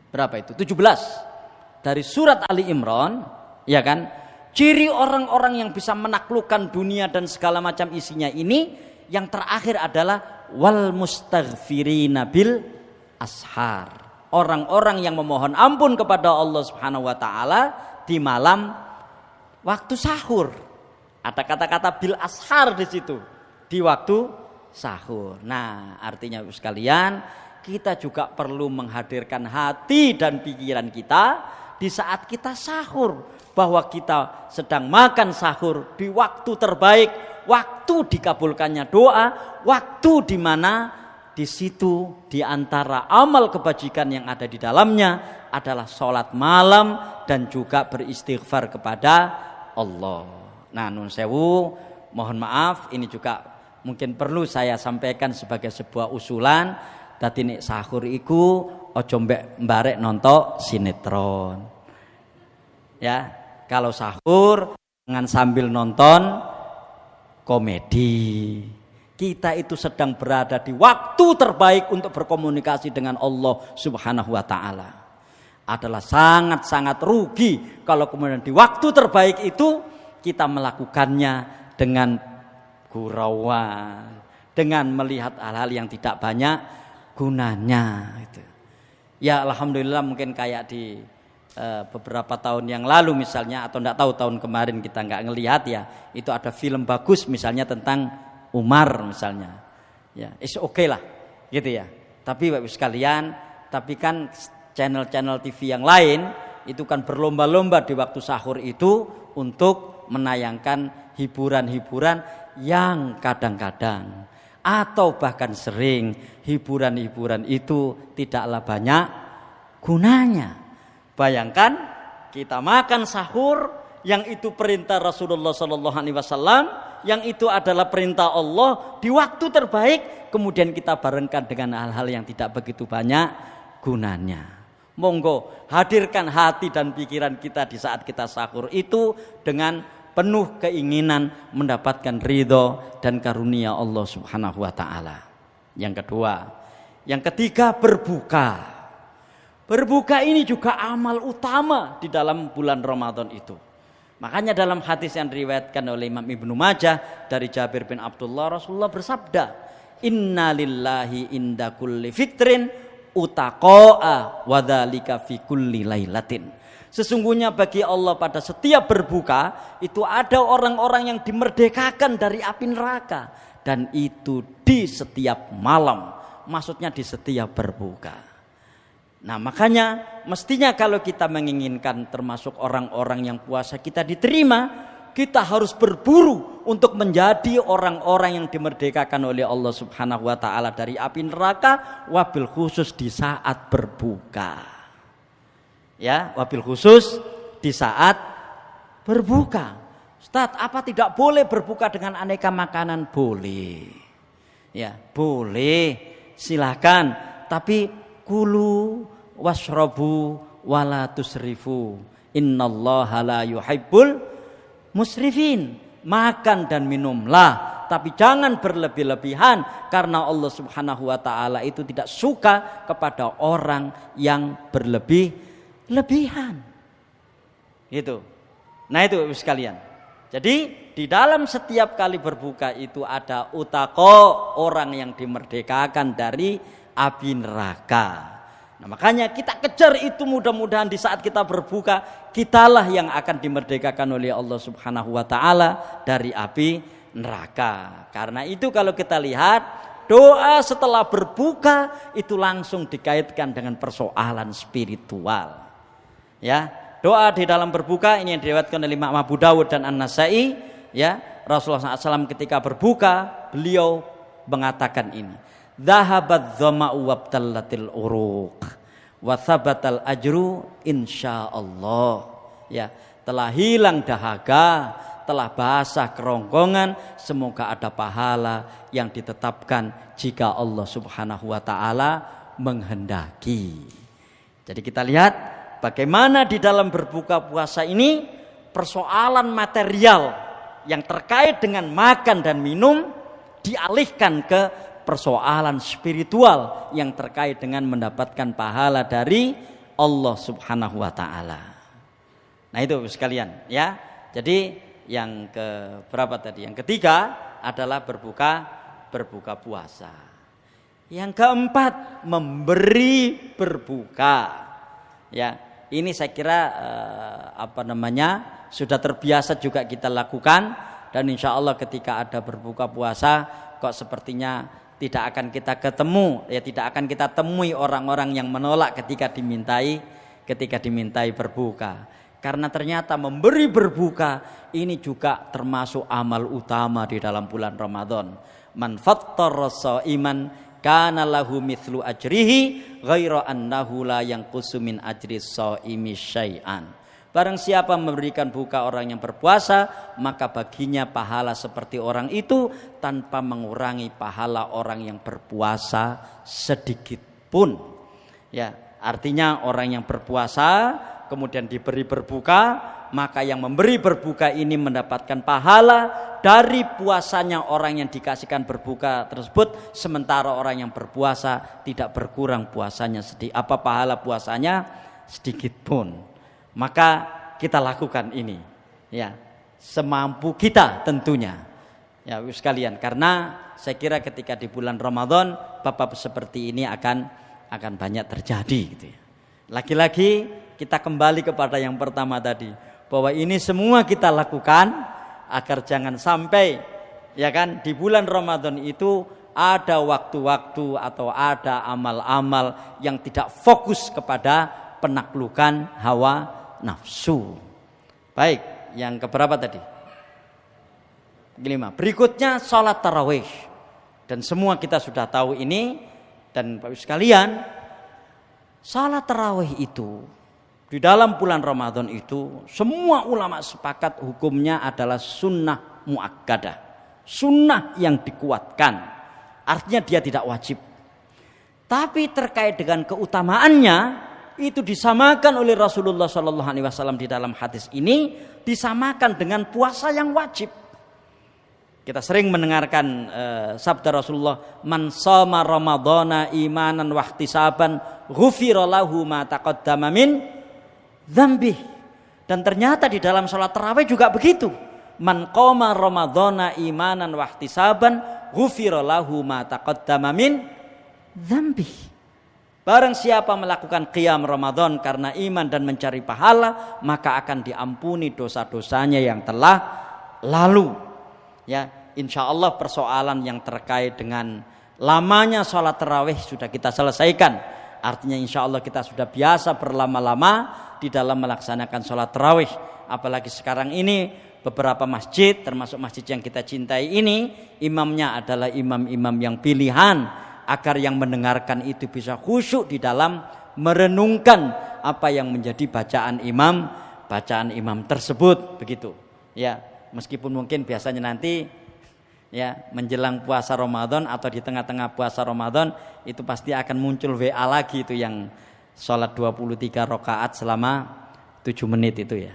berapa itu? 17 dari surat Ali Imran, ya kan? Ciri orang-orang yang bisa menaklukkan dunia dan segala macam isinya ini, yang terakhir adalah wal mustaghfirina bil ashar. Orang-orang yang memohon ampun kepada Allah Subhanahu wa taala di malam waktu sahur. Ada kata-kata bil ashar di situ, di waktu sahur. Nah, artinya sekalian, kita juga perlu menghadirkan hati dan pikiran kita di saat kita sahur, bahwa kita sedang makan sahur di waktu terbaik, waktu dikabulkannya doa, waktu di mana di situ di antara amal kebajikan yang ada di dalamnya adalah sholat malam dan juga beristighfar kepada Allah. Nah, nun sewu, mohon maaf, ini juga mungkin perlu saya sampaikan sebagai sebuah usulan. Dadi nek sahur iku aja mbarek nonton sinetron. Ya, kalau sahur jangan sambil nonton komedi. Kita itu sedang berada di waktu terbaik untuk berkomunikasi dengan Allah Subhanahu wa taala. Adalah sangat-sangat rugi kalau kemudian di waktu terbaik itu kita melakukannya dengan gurauan, dengan melihat hal-hal yang tidak banyak gunanya itu. Ya alhamdulillah, mungkin kayak di beberapa tahun yang lalu misalnya, atau enggak tahu tahun kemarin kita enggak ngelihat ya, itu ada film bagus misalnya tentang Umar misalnya. Ya, is okay lah gitu ya. Tapi Bapak sekalian, tapi kan channel-channel TV yang lain itu kan berlomba-lomba di waktu sahur itu untuk menayangkan hiburan-hiburan yang kadang-kadang atau bahkan sering hiburan-hiburan itu tidaklah banyak gunanya. Bayangkan kita makan sahur yang itu perintah Rasulullah sallallahu alaihi wasallam, yang itu adalah perintah Allah di waktu terbaik, kemudian kita barengkan dengan hal-hal yang tidak begitu banyak gunanya. Monggo hadirkan hati dan pikiran kita di saat kita sahur itu dengan penuh keinginan mendapatkan ridho dan karunia Allah Subhanahu wa taala. Yang kedua, yang ketiga, berbuka. Berbuka ini juga amal utama di dalam bulan Ramadan itu. Makanya dalam hadis yang diriwayatkan oleh Imam Ibnu Majah dari Jabir bin Abdullah, Rasulullah bersabda, "Inna lillahi inda kulli fitrin utaqa'a wa dzalika fi kulli lailatin." Sesungguhnya bagi Allah pada setiap berbuka itu ada orang-orang yang dimerdekakan dari api neraka, dan itu di setiap malam, maksudnya di setiap berbuka. Nah, makanya mestinya kalau kita menginginkan termasuk orang-orang yang puasa kita diterima, kita harus berburu untuk menjadi orang-orang yang dimerdekakan oleh Allah Subhanahu wa taala dari api neraka, wabil khusus di saat berbuka. Ya, wabil khusus di saat berbuka. Ustaz, apa tidak boleh berbuka dengan aneka makanan? Boleh. Ya, boleh. Silakan, tapi kulu washrabu wala tusrifu. Innallaha la yuhibbul musrifin. Makan dan minumlah, tapi jangan berlebih-lebihan, karena Allah Subhanahu wa taala itu tidak suka kepada orang yang berlebih-lebihan. Gitu. Nah, itu sekalian. Jadi di dalam setiap kali berbuka itu ada utaqo, orang yang dimerdekakan dari api neraka. Nah, makanya kita kejar itu, mudah-mudahan di saat kita berbuka, kitalah yang akan dimerdekakan oleh Allah Subhanahu wa taala dari api neraka. Karena itu kalau kita lihat doa setelah berbuka itu langsung dikaitkan dengan persoalan spiritual. Ya, doa di dalam berbuka ini yang diriwayatkan oleh Imam Abu Dawud dan An-Nasai, ya. Rasulullah SAW ketika berbuka beliau mengatakan ini, "Dhahabat dhama'u wabtallatil uruq wa thabatal ajru insyaallah." Ya, telah hilang dahaga, telah basah kerongkongan, semoga ada pahala yang ditetapkan jika Allah Subhanahu wa taala menghendaki. Jadi kita lihat bagaimana di dalam berbuka puasa ini persoalan material yang terkait dengan makan dan minum dialihkan ke persoalan spiritual yang terkait dengan mendapatkan pahala dari Allah Subhanahu wa taala. Nah, itu sekalian, ya. Jadi yang ke berapa tadi? Yang ketiga adalah berbuka puasa. Yang keempat, memberi berbuka. Ya, ini saya kira sudah terbiasa juga kita lakukan, dan insya Allah ketika ada berbuka puasa kok sepertinya tidak akan kita ketemu, ya tidak akan kita temui orang-orang yang menolak ketika dimintai berbuka. Karena ternyata memberi berbuka ini juga termasuk amal utama di dalam bulan Ramadan. Man fattara shaiman kana lahu mithlu ajrihi ghaira annahu la yanqusu min ajri shaimi syai'an. Barang siapa memberikan buka orang yang berpuasa, maka baginya pahala seperti orang itu tanpa mengurangi pahala orang yang berpuasa sedikit pun. Ya, artinya orang yang berpuasa kemudian diberi berbuka, maka yang memberi berbuka ini mendapatkan pahala dari puasanya orang yang dikasihkan berbuka tersebut, sementara orang yang berpuasa tidak berkurang puasanya pahala puasanya sedikit pun. Maka kita lakukan ini, ya, semampu kita tentunya, ya sekalian. Karena saya kira ketika di bulan Ramadan bab-bab seperti ini akan banyak terjadi, gitu ya. Lagi-lagi kita kembali kepada yang pertama tadi, bahwa ini semua kita lakukan agar jangan sampai, ya kan, di bulan Ramadan itu ada waktu-waktu atau ada amal-amal yang tidak fokus kepada penaklukan hawa nafsu. Baik, yang keberapa tadi? Kelima. Berikutnya sholat tarawih. Dan semua kita sudah tahu ini. Dan Bapak sekalian, sholat tarawih itu di dalam bulan Ramadan itu semua ulama sepakat hukumnya adalah sunnah muakkadah, sunnah yang dikuatkan. Artinya dia tidak wajib. Tapi terkait dengan keutamaannya, itu disamakan oleh Rasulullah SAW di dalam hadis ini, disamakan dengan puasa yang wajib. Kita sering mendengarkan sabda Rasulullah, man shoma ramadhana imanan wa ihtisaban ghufira lahu ma taqaddama min dzambih. Dan ternyata di dalam salat tarawih juga begitu. Man qoma ramadhana imanan wa ihtisaban ghufira lahu ma taqaddama min dzambih. Barang siapa melakukan qiyam Ramadan karena iman dan mencari pahala, maka akan diampuni dosa-dosanya yang telah lalu. Ya, insya Allah persoalan yang terkait dengan lamanya sholat tarawih sudah kita selesaikan. Artinya insya Allah kita sudah biasa berlama-lama di dalam melaksanakan sholat tarawih. Apalagi sekarang ini beberapa masjid, termasuk masjid yang kita cintai ini, imamnya adalah imam-imam yang pilihan, agar yang mendengarkan itu bisa khusyuk di dalam merenungkan apa yang menjadi bacaan imam tersebut, begitu. Ya, meskipun mungkin biasanya nanti ya menjelang puasa Ramadan atau di tengah-tengah puasa Ramadan itu pasti akan muncul WA lagi itu yang sholat 23 rakaat selama 7 menit itu ya.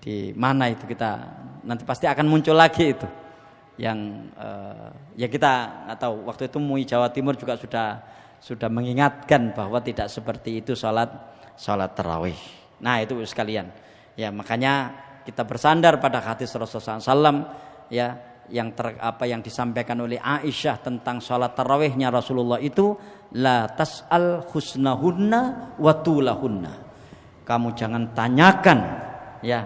Di mana itu kita nanti pasti akan muncul lagi itu. Yang ya kita nggak tahu, waktu itu MUI Jawa Timur juga sudah mengingatkan bahwa tidak seperti itu sholat tarawih. Nah itu sekalian, ya makanya kita bersandar pada hadis Rasulullah SAW, ya yang disampaikan oleh Aisyah tentang sholat tarawihnya Rasulullah itu, la tas'al husnahunna wa tulahunna. Kamu jangan tanyakan ya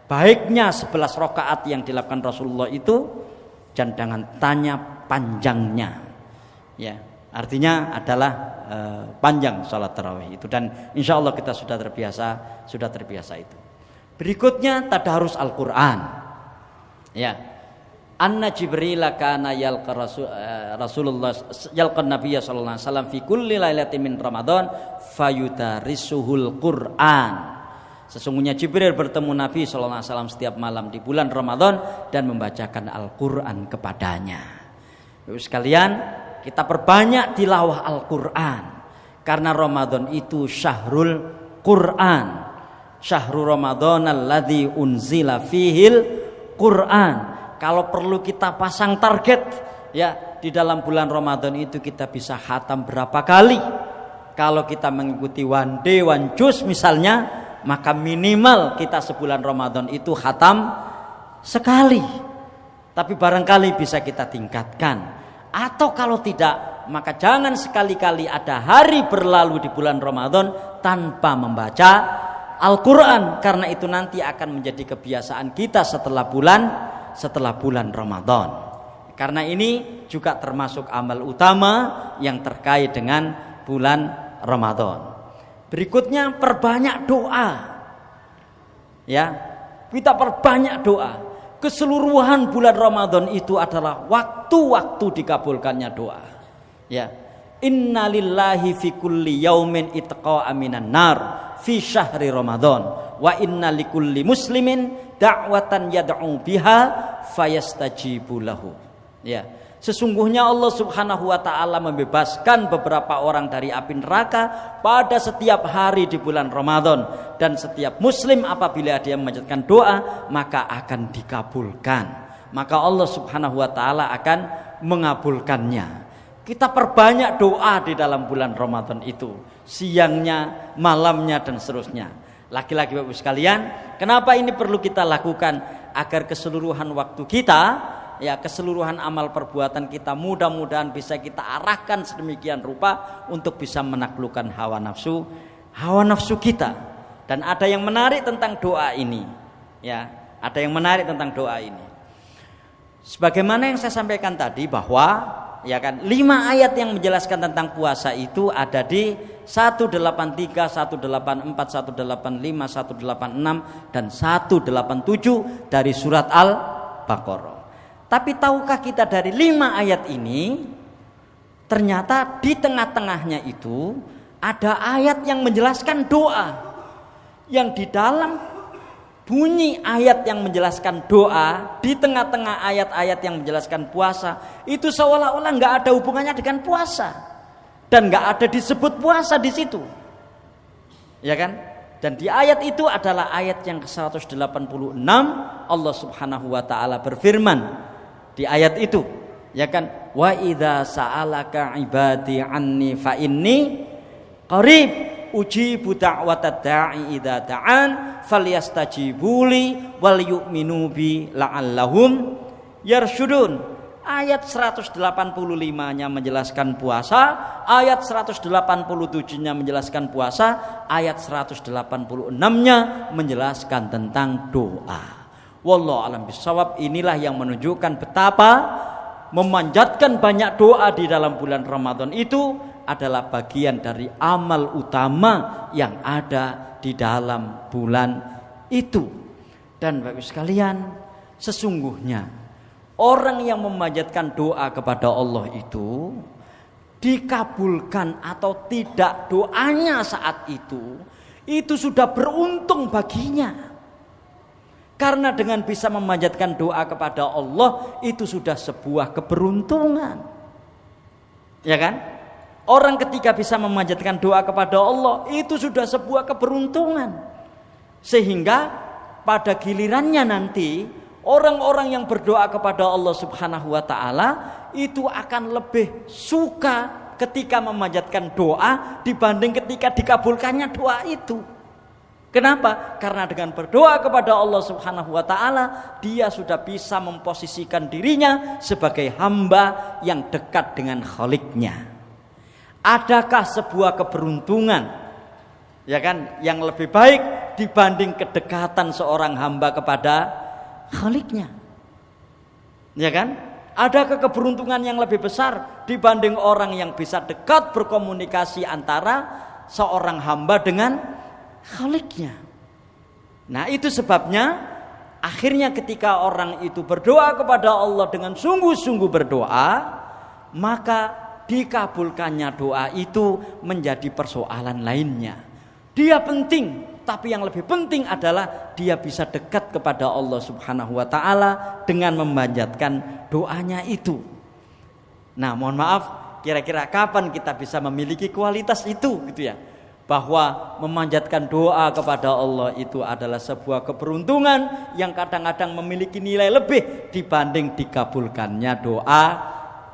baiknya 11 rakaat yang dilakukan Rasulullah itu, dan jangan tanya panjangnya. Ya, artinya adalah panjang sholat tarawih itu, dan insya Allah kita sudah terbiasa itu. Berikutnya tadarus Al-Quran. Ya, anna Jibril kana yalqa Rasulullah yalqa Nabiy sallallahu alaihi wasallam fi kulli lailatin min Ramadan fayudarisuhul Quran. Sesungguhnya Jibril bertemu Nabi sallallahu alaihi wasallam setiap malam di bulan Ramadan dan membacakan Al-Quran kepadanya. Bapak sekalian, kita perbanyak tilawah Al-Quran karena Ramadan itu syahrul Quran. Syahrul Ramadan alladzi unzila fihil Quran. Kalau perlu kita pasang target ya, di dalam bulan Ramadan itu kita bisa khatam berapa kali. Kalau kita mengikuti one day one juz misalnya, maka minimal kita sebulan Ramadan itu khatam sekali. Tapi barangkali bisa kita tingkatkan. Atau kalau tidak, maka jangan sekali-kali ada hari berlalu di bulan Ramadan tanpa membaca Al-Quran, karena itu nanti akan menjadi kebiasaan kita setelah bulan Ramadan. Karena ini juga termasuk amal utama yang terkait dengan bulan Ramadan. Berikutnya perbanyak doa. Ya, kita perbanyak doa. Keseluruhan bulan Ramadan itu adalah waktu-waktu dikabulkannya doa. Ya. Innalillahi fi kulli yaumin itqa'a minan nar fi syahri Ramadan wa inna likulli muslimin da'watan yad'u biha fayastajibu lahu. Ya. Sesungguhnya Allah Subhanahu wa taala membebaskan beberapa orang dari api neraka pada setiap hari di bulan Ramadan, dan setiap muslim apabila dia memanjatkan doa maka akan dikabulkan. Maka Allah Subhanahu wa taala akan mengabulkannya. Kita perbanyak doa di dalam bulan Ramadan itu, siangnya, malamnya dan seterusnya. Laki-laki Bapak sekalian, kenapa ini perlu kita lakukan? Agar keseluruhan waktu kita, ya keseluruhan amal perbuatan kita mudah-mudahan bisa kita arahkan sedemikian rupa untuk bisa menaklukkan hawa nafsu kita. Dan ada yang menarik tentang doa ini, ya, ada yang menarik tentang doa ini. Sebagaimana yang saya sampaikan tadi bahwa ya kan 5 ayat yang menjelaskan tentang puasa itu ada di 183, 184, 185, 186 dan 187 dari surat Al-Baqarah. Tapi tahukah kita dari 5 ayat ini ternyata di tengah-tengahnya itu ada ayat yang menjelaskan doa. Yang di dalam bunyi ayat yang menjelaskan doa, di tengah-tengah ayat-ayat yang menjelaskan puasa, itu seolah-olah nggak ada hubungannya dengan puasa, dan nggak ada disebut puasa di situ, ya kan? Dan di ayat itu adalah ayat yang ke-186, Allah Subhanahu wa taala berfirman di ayat itu, ya kan? Wa idza sa'alaka ibadi anni fa inni qarib ujibu da'watad da'i idza da'an falyastajibuli wal yu'minu bi la'allahum yarsyudun. Ayat 185-nya menjelaskan puasa, ayat 187-nya menjelaskan puasa, ayat 186-nya menjelaskan tentang doa. Wallahu a'lam bishawab. Inilah yang menunjukkan betapa memanjatkan banyak doa di dalam bulan Ramadan itu adalah bagian dari amal utama yang ada di dalam bulan itu. Dan Bapak sekalian, sesungguhnya orang yang memanjatkan doa kepada Allah itu dikabulkan atau tidak doanya saat itu sudah beruntung baginya. Karena dengan bisa memanjatkan doa kepada Allah itu sudah sebuah keberuntungan. Ya kan? Orang ketika bisa memanjatkan doa kepada Allah itu sudah sebuah keberuntungan. Sehingga pada gilirannya nanti orang-orang yang berdoa kepada Allah Subhanahu wa taala itu akan lebih suka ketika memanjatkan doa dibanding ketika dikabulkannya doa itu. Kenapa? Karena dengan berdoa kepada Allah Subhanahu wa taala, dia sudah bisa memposisikan dirinya sebagai hamba yang dekat dengan Khalik-Nya. Adakah sebuah keberuntungan, ya kan, yang lebih baik dibanding kedekatan seorang hamba kepada Khalik-Nya? Ya kan? Adakah keberuntungan yang lebih besar dibanding orang yang bisa dekat berkomunikasi antara seorang hamba dengan Khalik-Nya? Nah, itu sebabnya akhirnya ketika orang itu berdoa kepada Allah dengan sungguh-sungguh berdoa, maka dikabulkannya doa itu menjadi persoalan lainnya. Dia penting, tapi yang lebih penting adalah dia bisa dekat kepada Allah Subhanahu wa taala dengan memanjatkan doanya itu. Nah, mohon maaf, kira-kira kapan kita bisa memiliki kualitas itu gitu ya? Bahwa memanjatkan doa kepada Allah itu adalah sebuah keberuntungan yang kadang-kadang memiliki nilai lebih dibanding dikabulkannya doa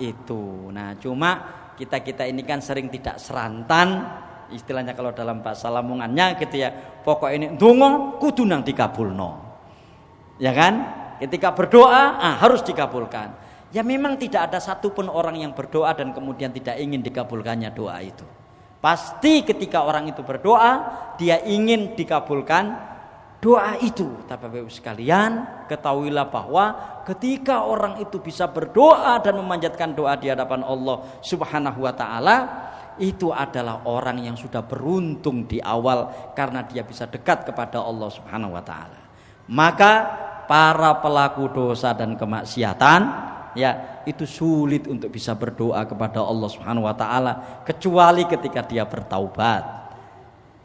itu. Nah, cuma kita ini kan sering tidak serantan, istilahnya kalau dalam bahasa Lamongannya gitu ya, pokok ini ndonga kudu nang dikabulno, ya kan? Ketika berdoa harus dikabulkan. Ya memang tidak ada satupun orang yang berdoa dan kemudian tidak ingin dikabulkannya doa itu. Pasti ketika orang itu berdoa, dia ingin dikabulkan doa itu. Tapi Bapak sekalian, ketahuilah bahwa ketika orang itu bisa berdoa dan memanjatkan doa di hadapan Allah Subhanahu wa taala, itu adalah orang yang sudah beruntung di awal karena dia bisa dekat kepada Allah Subhanahu wa taala. Maka para pelaku dosa dan kemaksiatan, ya, itu sulit untuk bisa berdoa kepada Allah Subhanahu wa taala kecuali ketika dia bertaubat.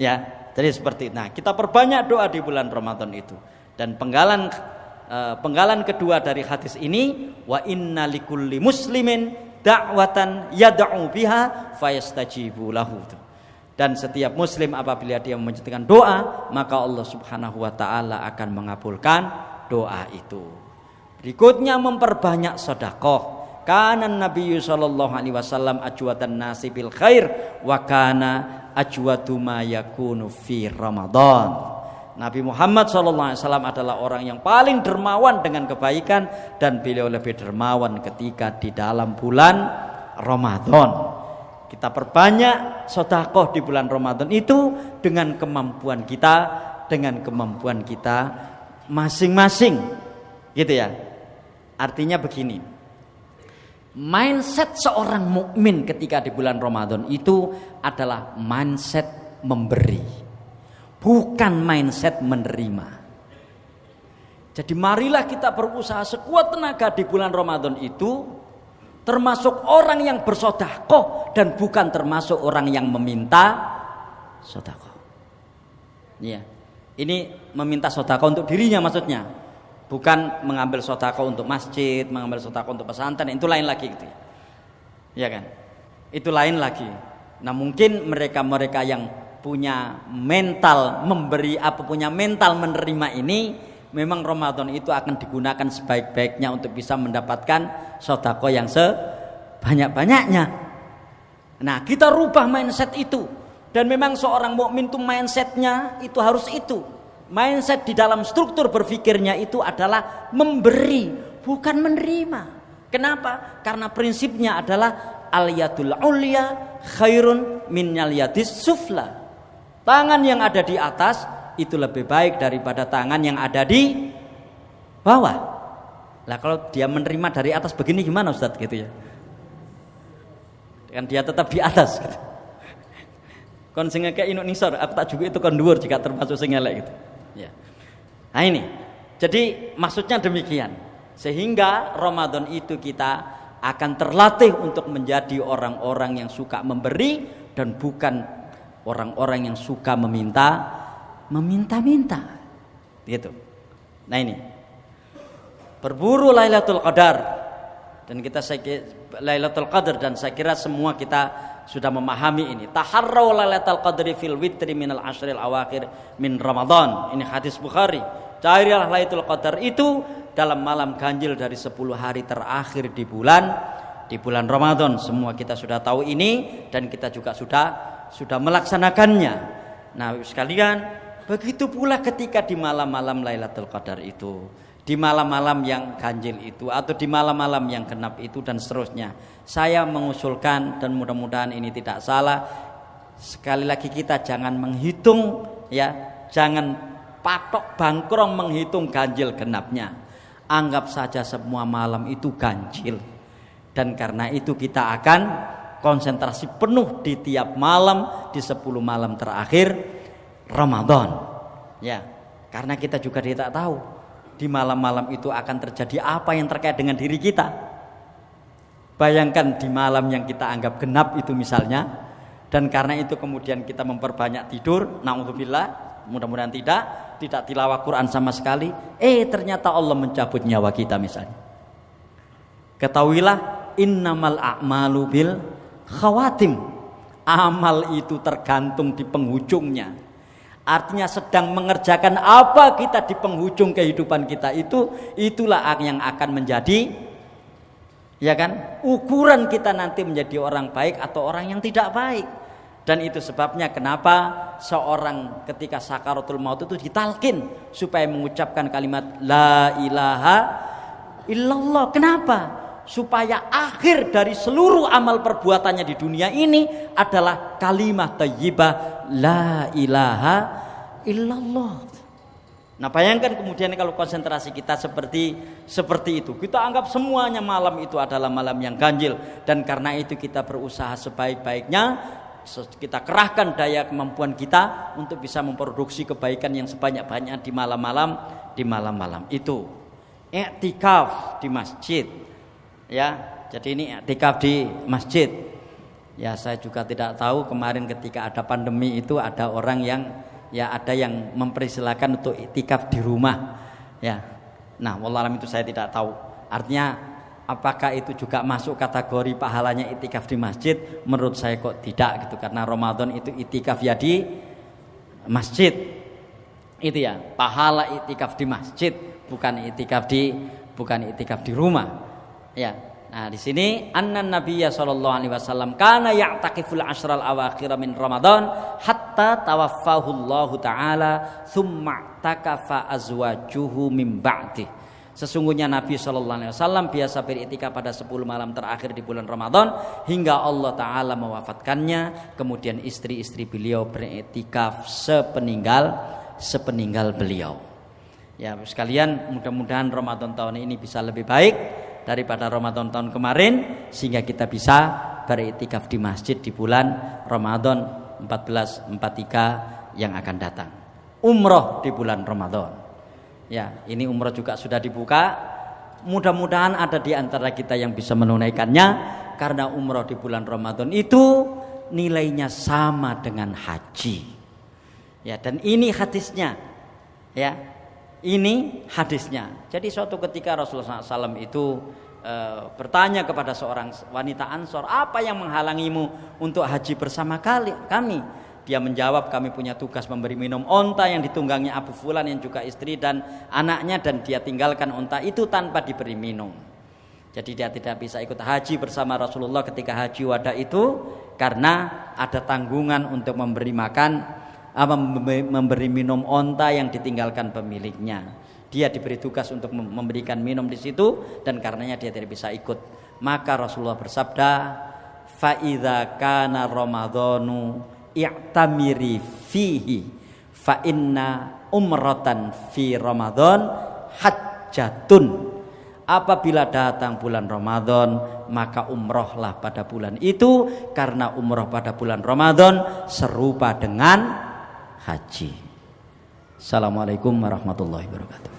Ya, jadi seperti itu. Nah, kita perbanyak doa di bulan Ramadan itu. Dan penggalan kedua dari hadis ini, wa inna likulli muslimin da'watan yad'u biha fayastajibu lahu. Dan setiap muslim apabila dia memanjatkan doa, maka Allah Subhanahu wa taala akan mengabulkan doa itu. Berikutnya memperbanyak sedekah. Kana Nabi sallallahu alaihi wasallam ajwadan nasi bil khair wa kana ajwadu ma yakunu fi Ramadan. Nabi Muhammad sallallahu alaihi wasallam adalah orang yang paling dermawan dengan kebaikan dan beliau lebih dermawan ketika di dalam bulan Ramadan. Kita perbanyak sedekah di bulan Ramadan itu dengan kemampuan kita masing-masing. Gitu ya. Artinya begini, mindset seorang mukmin ketika di bulan Ramadan itu adalah mindset memberi, bukan mindset menerima. Jadi marilah kita berusaha sekuat tenaga di bulan Ramadan itu, termasuk orang yang bersedekah dan bukan termasuk orang yang meminta sedekah. Ya, ini meminta sedekah untuk dirinya maksudnya. Bukan mengambil sedekah untuk masjid, mengambil sedekah untuk pesantren, itu lain lagi gitu ya. Ya kan? Itu lain lagi. Nah, mungkin mereka-mereka yang punya mental memberi, punya mental menerima ini, memang Ramadan itu akan digunakan sebaik-baiknya untuk bisa mendapatkan sedekah yang sebanyak-banyaknya. Nah, kita rubah mindset itu. Dan memang seorang mukmin itu mindsetnya itu harus itu. Mindset di dalam struktur berpikirnya itu adalah memberi, bukan menerima. Kenapa? Karena prinsipnya adalah al-yadul ulya khairun min al-yadis sufla. Tangan yang ada di atas itu lebih baik daripada tangan yang ada di bawah. Lah kalau dia menerima dari atas begini gimana Ustaz gitu ya? Kan dia tetap di atas gitu. Kon sing ngekek inuk nisor, aku tak juga itu kon dhuwur jika termasuk sing elek gitu. Ya. Nah ini, jadi maksudnya demikian. Sehingga Ramadan itu kita akan terlatih untuk menjadi orang-orang yang suka memberi dan bukan orang-orang yang suka meminta-minta. Gitu. Nah ini, berburu Lailatul Qadar dan Lailatul Qadar, dan saya kira semua kita sudah memahami ini. Taharraw lailatul qadri fil witri minal ashril awakhir min Ramadan. Ini hadis Bukhari. Carilah Lailatul Qadar itu dalam malam ganjil dari 10 hari terakhir di bulan Ramadan. Semua kita sudah tahu ini dan kita juga sudah melaksanakannya. Nah, sekalian, Begitu pula ketika di malam-malam Lailatul Qadar itu, di malam-malam yang ganjil itu, atau di malam-malam yang genap itu, dan seterusnya. Saya mengusulkan, dan mudah-mudahan ini tidak salah, sekali lagi kita jangan menghitung, ya, jangan patok bangkrong menghitung ganjil genapnya. Anggap saja semua malam itu ganjil, dan karena itu kita akan konsentrasi penuh di tiap malam, di 10 malam terakhir Ramadan, ya, karena kita juga tidak tahu di malam-malam itu akan terjadi apa yang terkait dengan diri kita. Bayangkan di malam yang kita anggap genap itu misalnya, dan karena itu kemudian kita memperbanyak tidur, naudzubillah, mudah-mudahan tidak tilawah Quran sama sekali, ternyata Allah mencabut nyawa kita misalnya. Ketahuilah innamal a'malu bil khawatim, amal itu tergantung di penghujungnya. Artinya sedang mengerjakan apa kita di penghujung kehidupan kita itulah yang akan menjadi, ya kan, ukuran kita nanti menjadi orang baik atau orang yang tidak baik. Dan itu sebabnya kenapa seorang ketika sakaratul maut itu ditalkin supaya mengucapkan kalimat la ilaha illallah. Kenapa? Supaya akhir dari seluruh amal perbuatannya di dunia ini adalah kalimat thayyibah la ilaha illallah. Nah, bayangkan kemudian kalau konsentrasi kita seperti itu, kita anggap semuanya malam itu adalah malam yang ganjil, dan karena itu kita berusaha sebaik-baiknya, kita kerahkan daya kemampuan kita untuk bisa memproduksi kebaikan yang sebanyak-banyaknya di malam-malam itu. I'tikaf di masjid, ya, jadi ini i'tikaf di masjid. Ya, saya juga tidak tahu kemarin ketika ada pandemi itu ada orang yang, ya, ada yang mempersilahkan untuk i'tikaf di rumah, ya. Nah, wallahualam itu saya tidak tahu. Artinya apakah itu juga masuk kategori pahalanya i'tikaf di masjid? Menurut saya kok tidak gitu, karena Ramadan itu i'tikaf ya di masjid. Itu ya, pahala i'tikaf di masjid, bukan i'tikaf di rumah. Ya. Nah, di sini annan nabiyya sallallahu alaihi wasallam kana ya'takiful ashral awakhir min Ramadan hatta tawaffahu Allah taala tsumma takafa azwajuhu min ba'di. Sesungguhnya Nabi sallallahu alaihi wasallam biasa beriktikaf pada 10 malam terakhir di bulan Ramadan hingga Allah taala mewafatkannya, kemudian istri-istri beliau beriktikaf sepeninggal beliau. Ya, sekalian, mudah-mudahan Ramadan tahun ini bisa lebih baik daripada Ramadan tahun kemarin, sehingga kita bisa beriktikaf di masjid di bulan Ramadan 1443 yang akan datang. Umroh di bulan Ramadan. Ya, ini umroh juga sudah dibuka. Mudah-mudahan ada di antara kita yang bisa menunaikannya, karena umroh di bulan Ramadan itu nilainya sama dengan haji. Ya, dan ini hadisnya. Ya. Ini hadisnya. Jadi suatu ketika Rasulullah SAW itu bertanya kepada seorang wanita Ansor, apa yang menghalangimu untuk haji bersama kami? Dia menjawab, kami punya tugas memberi minum onta yang ditunggangi Abu Fulan yang juga istri dan anaknya, dan dia tinggalkan onta itu tanpa diberi minum. Jadi dia tidak bisa ikut haji bersama Rasulullah ketika haji wada itu, karena ada tanggungan untuk memberi makan, memberi minum onta yang ditinggalkan pemiliknya. Dia diberi tugas untuk memberikan minum di situ, dan karenanya dia tidak bisa ikut. Maka Rasulullah bersabda, fa idza kana ramadhanu i'tamiri fihi fa inna umratan fi ramadhan hajjatun. Apabila datang bulan Ramadan, maka umrohlah pada bulan itu, karena umroh pada bulan Ramadan serupa dengan haji. Assalamualaikum warahmatullahi wabarakatuh.